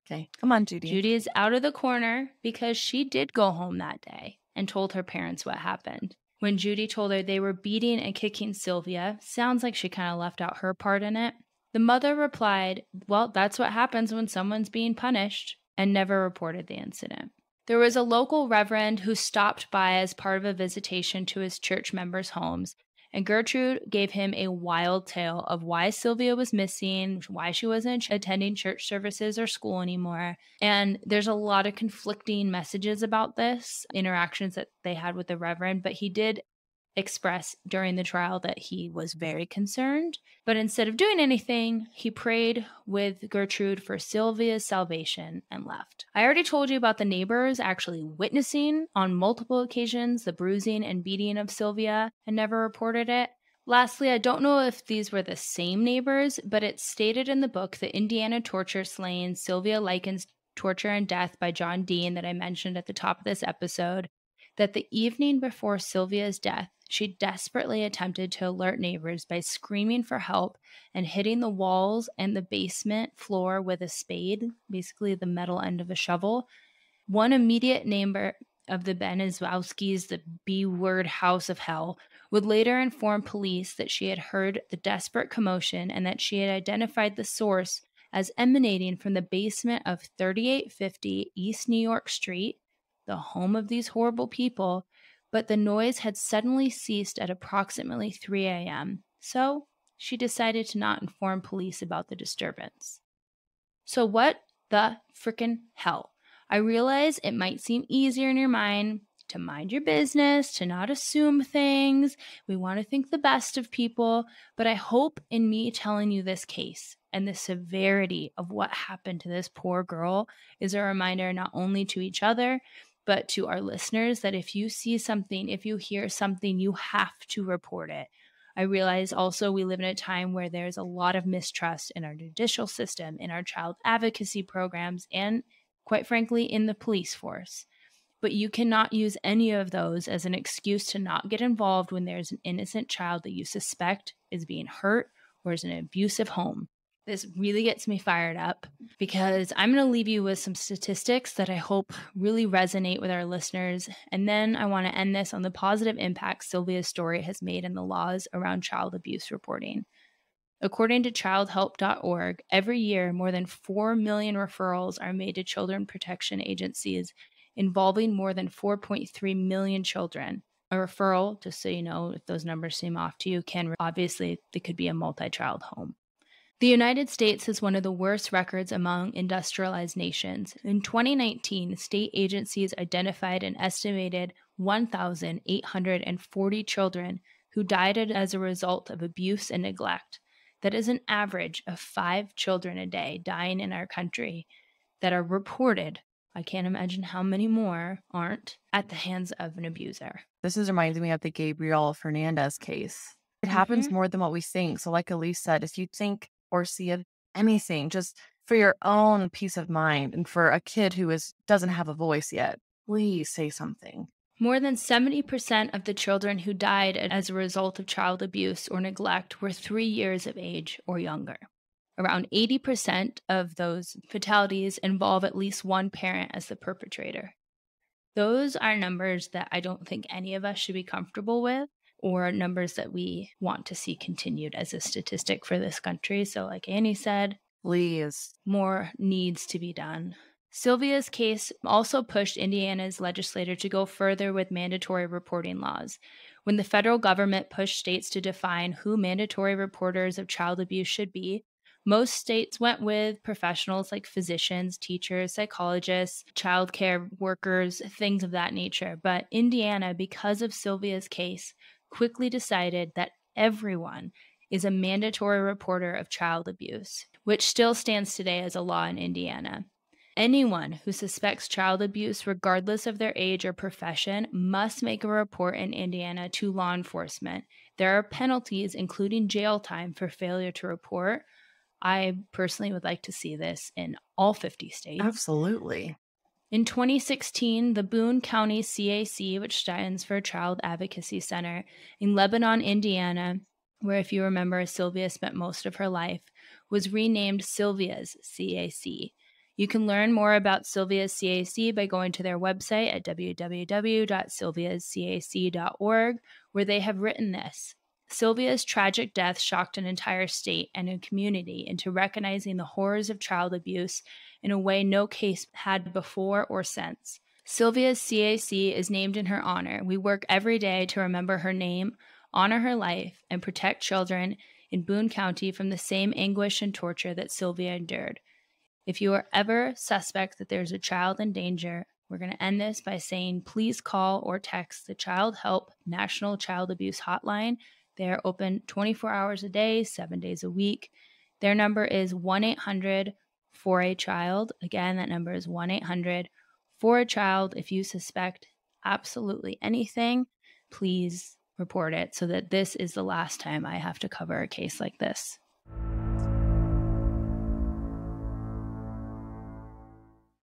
Okay, come on, Judy. Judy is out of the corner because she did go home that day and told her parents what happened. When Judy told her they were beating and kicking Sylvia, sounds like she kind of left out her part in it. The mother replied, well, that's what happens when someone's being punished, and never reported the incident. There was a local reverend who stopped by as part of a visitation to his church members' homes, and Gertrude gave him a wild tale of why Sylvia was missing, why she wasn't attending church services or school anymore. And there's a lot of conflicting messages about this, interactions that they had with the reverend, but he did express during the trial that he was very concerned. But instead of doing anything, he prayed with Gertrude for Sylvia's salvation and left. I already told you about the neighbors actually witnessing on multiple occasions the bruising and beating of Sylvia and never reported it. Lastly, I don't know if these were the same neighbors, but it's stated in the book, The Indiana Torture Slaying, Sylvia Likens, Torture and Death by John Dean that I mentioned at the top of this episode, that the evening before Sylvia's death, she desperately attempted to alert neighbors by screaming for help and hitting the walls and the basement floor with a spade, basically the metal end of a shovel. One immediate neighbor of the Benizowskis, the B-word house of hell, would later inform police that she had heard the desperate commotion and that she had identified the source as emanating from the basement of 3850 East New York Street, the home of these horrible people, but the noise had suddenly ceased at approximately 3 a.m., so she decided to not inform police about the disturbance. So what the frickin' hell? I realize it might seem easier in your mind to mind your business, to not assume things. We want to think the best of people, but I hope in me telling you this case and the severity of what happened to this poor girl is a reminder not only to each other, but to our listeners that if you see something, if you hear something, you have to report it. I realize also we live in a time where there's a lot of mistrust in our judicial system, in our child advocacy programs, and quite frankly, in the police force. But you cannot use any of those as an excuse to not get involved when there's an innocent child that you suspect is being hurt or is in an abusive home. This really gets me fired up because I'm going to leave you with some statistics that I hope really resonate with our listeners. And then I want to end this on the positive impact Sylvia's story has made in the laws around child abuse reporting. According to Childhelp.org, every year more than 4 million referrals are made to children protection agencies involving more than 4.3 million children. A referral, just so you know, if those numbers seem off to you, obviously they could be a multi-child home. The United States has one of the worst records among industrialized nations. In 2019, state agencies identified an estimated 1,840 children who died as a result of abuse and neglect. That is an average of 5 children a day dying in our country that are reported. I can't imagine how many more aren't at the hands of an abuser. This is reminding me of the Gabriel Fernandez case. It happens more than what we think. So like Elyse said, if you think or see anything, just for your own peace of mind and for a kid who doesn't have a voice yet, please say something. More than 70% of the children who died as a result of child abuse or neglect were 3 years of age or younger. Around 80% of those fatalities involve at least one parent as the perpetrator. Those are numbers that I don't think any of us should be comfortable with, or numbers that we want to see continued as a statistic for this country. So, like Annie said, Please. more needs to be done. Sylvia's case also pushed Indiana's legislature to go further with mandatory reporting laws. When the federal government pushed states to define who mandatory reporters of child abuse should be, most states went with professionals like physicians, teachers, psychologists, childcare workers, things of that nature. But Indiana, because of Sylvia's case, quickly decided that everyone is a mandatory reporter of child abuse, which still stands today as a law in Indiana. Anyone who suspects child abuse, regardless of their age or profession, must make a report in Indiana to law enforcement. There are penalties, including jail time, for failure to report. I personally would like to see this in all 50 states. Absolutely. In 2016, the Boone County CAC, which stands for Child Advocacy Center, in Lebanon, Indiana, where, if you remember, Sylvia spent most of her life, was renamed Sylvia's CAC. You can learn more about Sylvia's CAC by going to their website at www.sylviascac.org, where they have written this. Sylvia's tragic death shocked an entire state and a community into recognizing the horrors of child abuse in a way no case had before or since. Sylvia's CAC is named in her honor. We work every day to remember her name, honor her life, and protect children in Boone County from the same anguish and torture that Sylvia endured. If you are ever suspect that there's a child in danger, we're going to end this by saying please call or text the Childhelp National Child Abuse Hotline. They are open 24 hours a day, 7 days a week. Their number is 1-800-4A-CHILD. Again, that number is 1-800-4A-CHILD. If you suspect absolutely anything, please report it so that this is the last time I have to cover a case like this.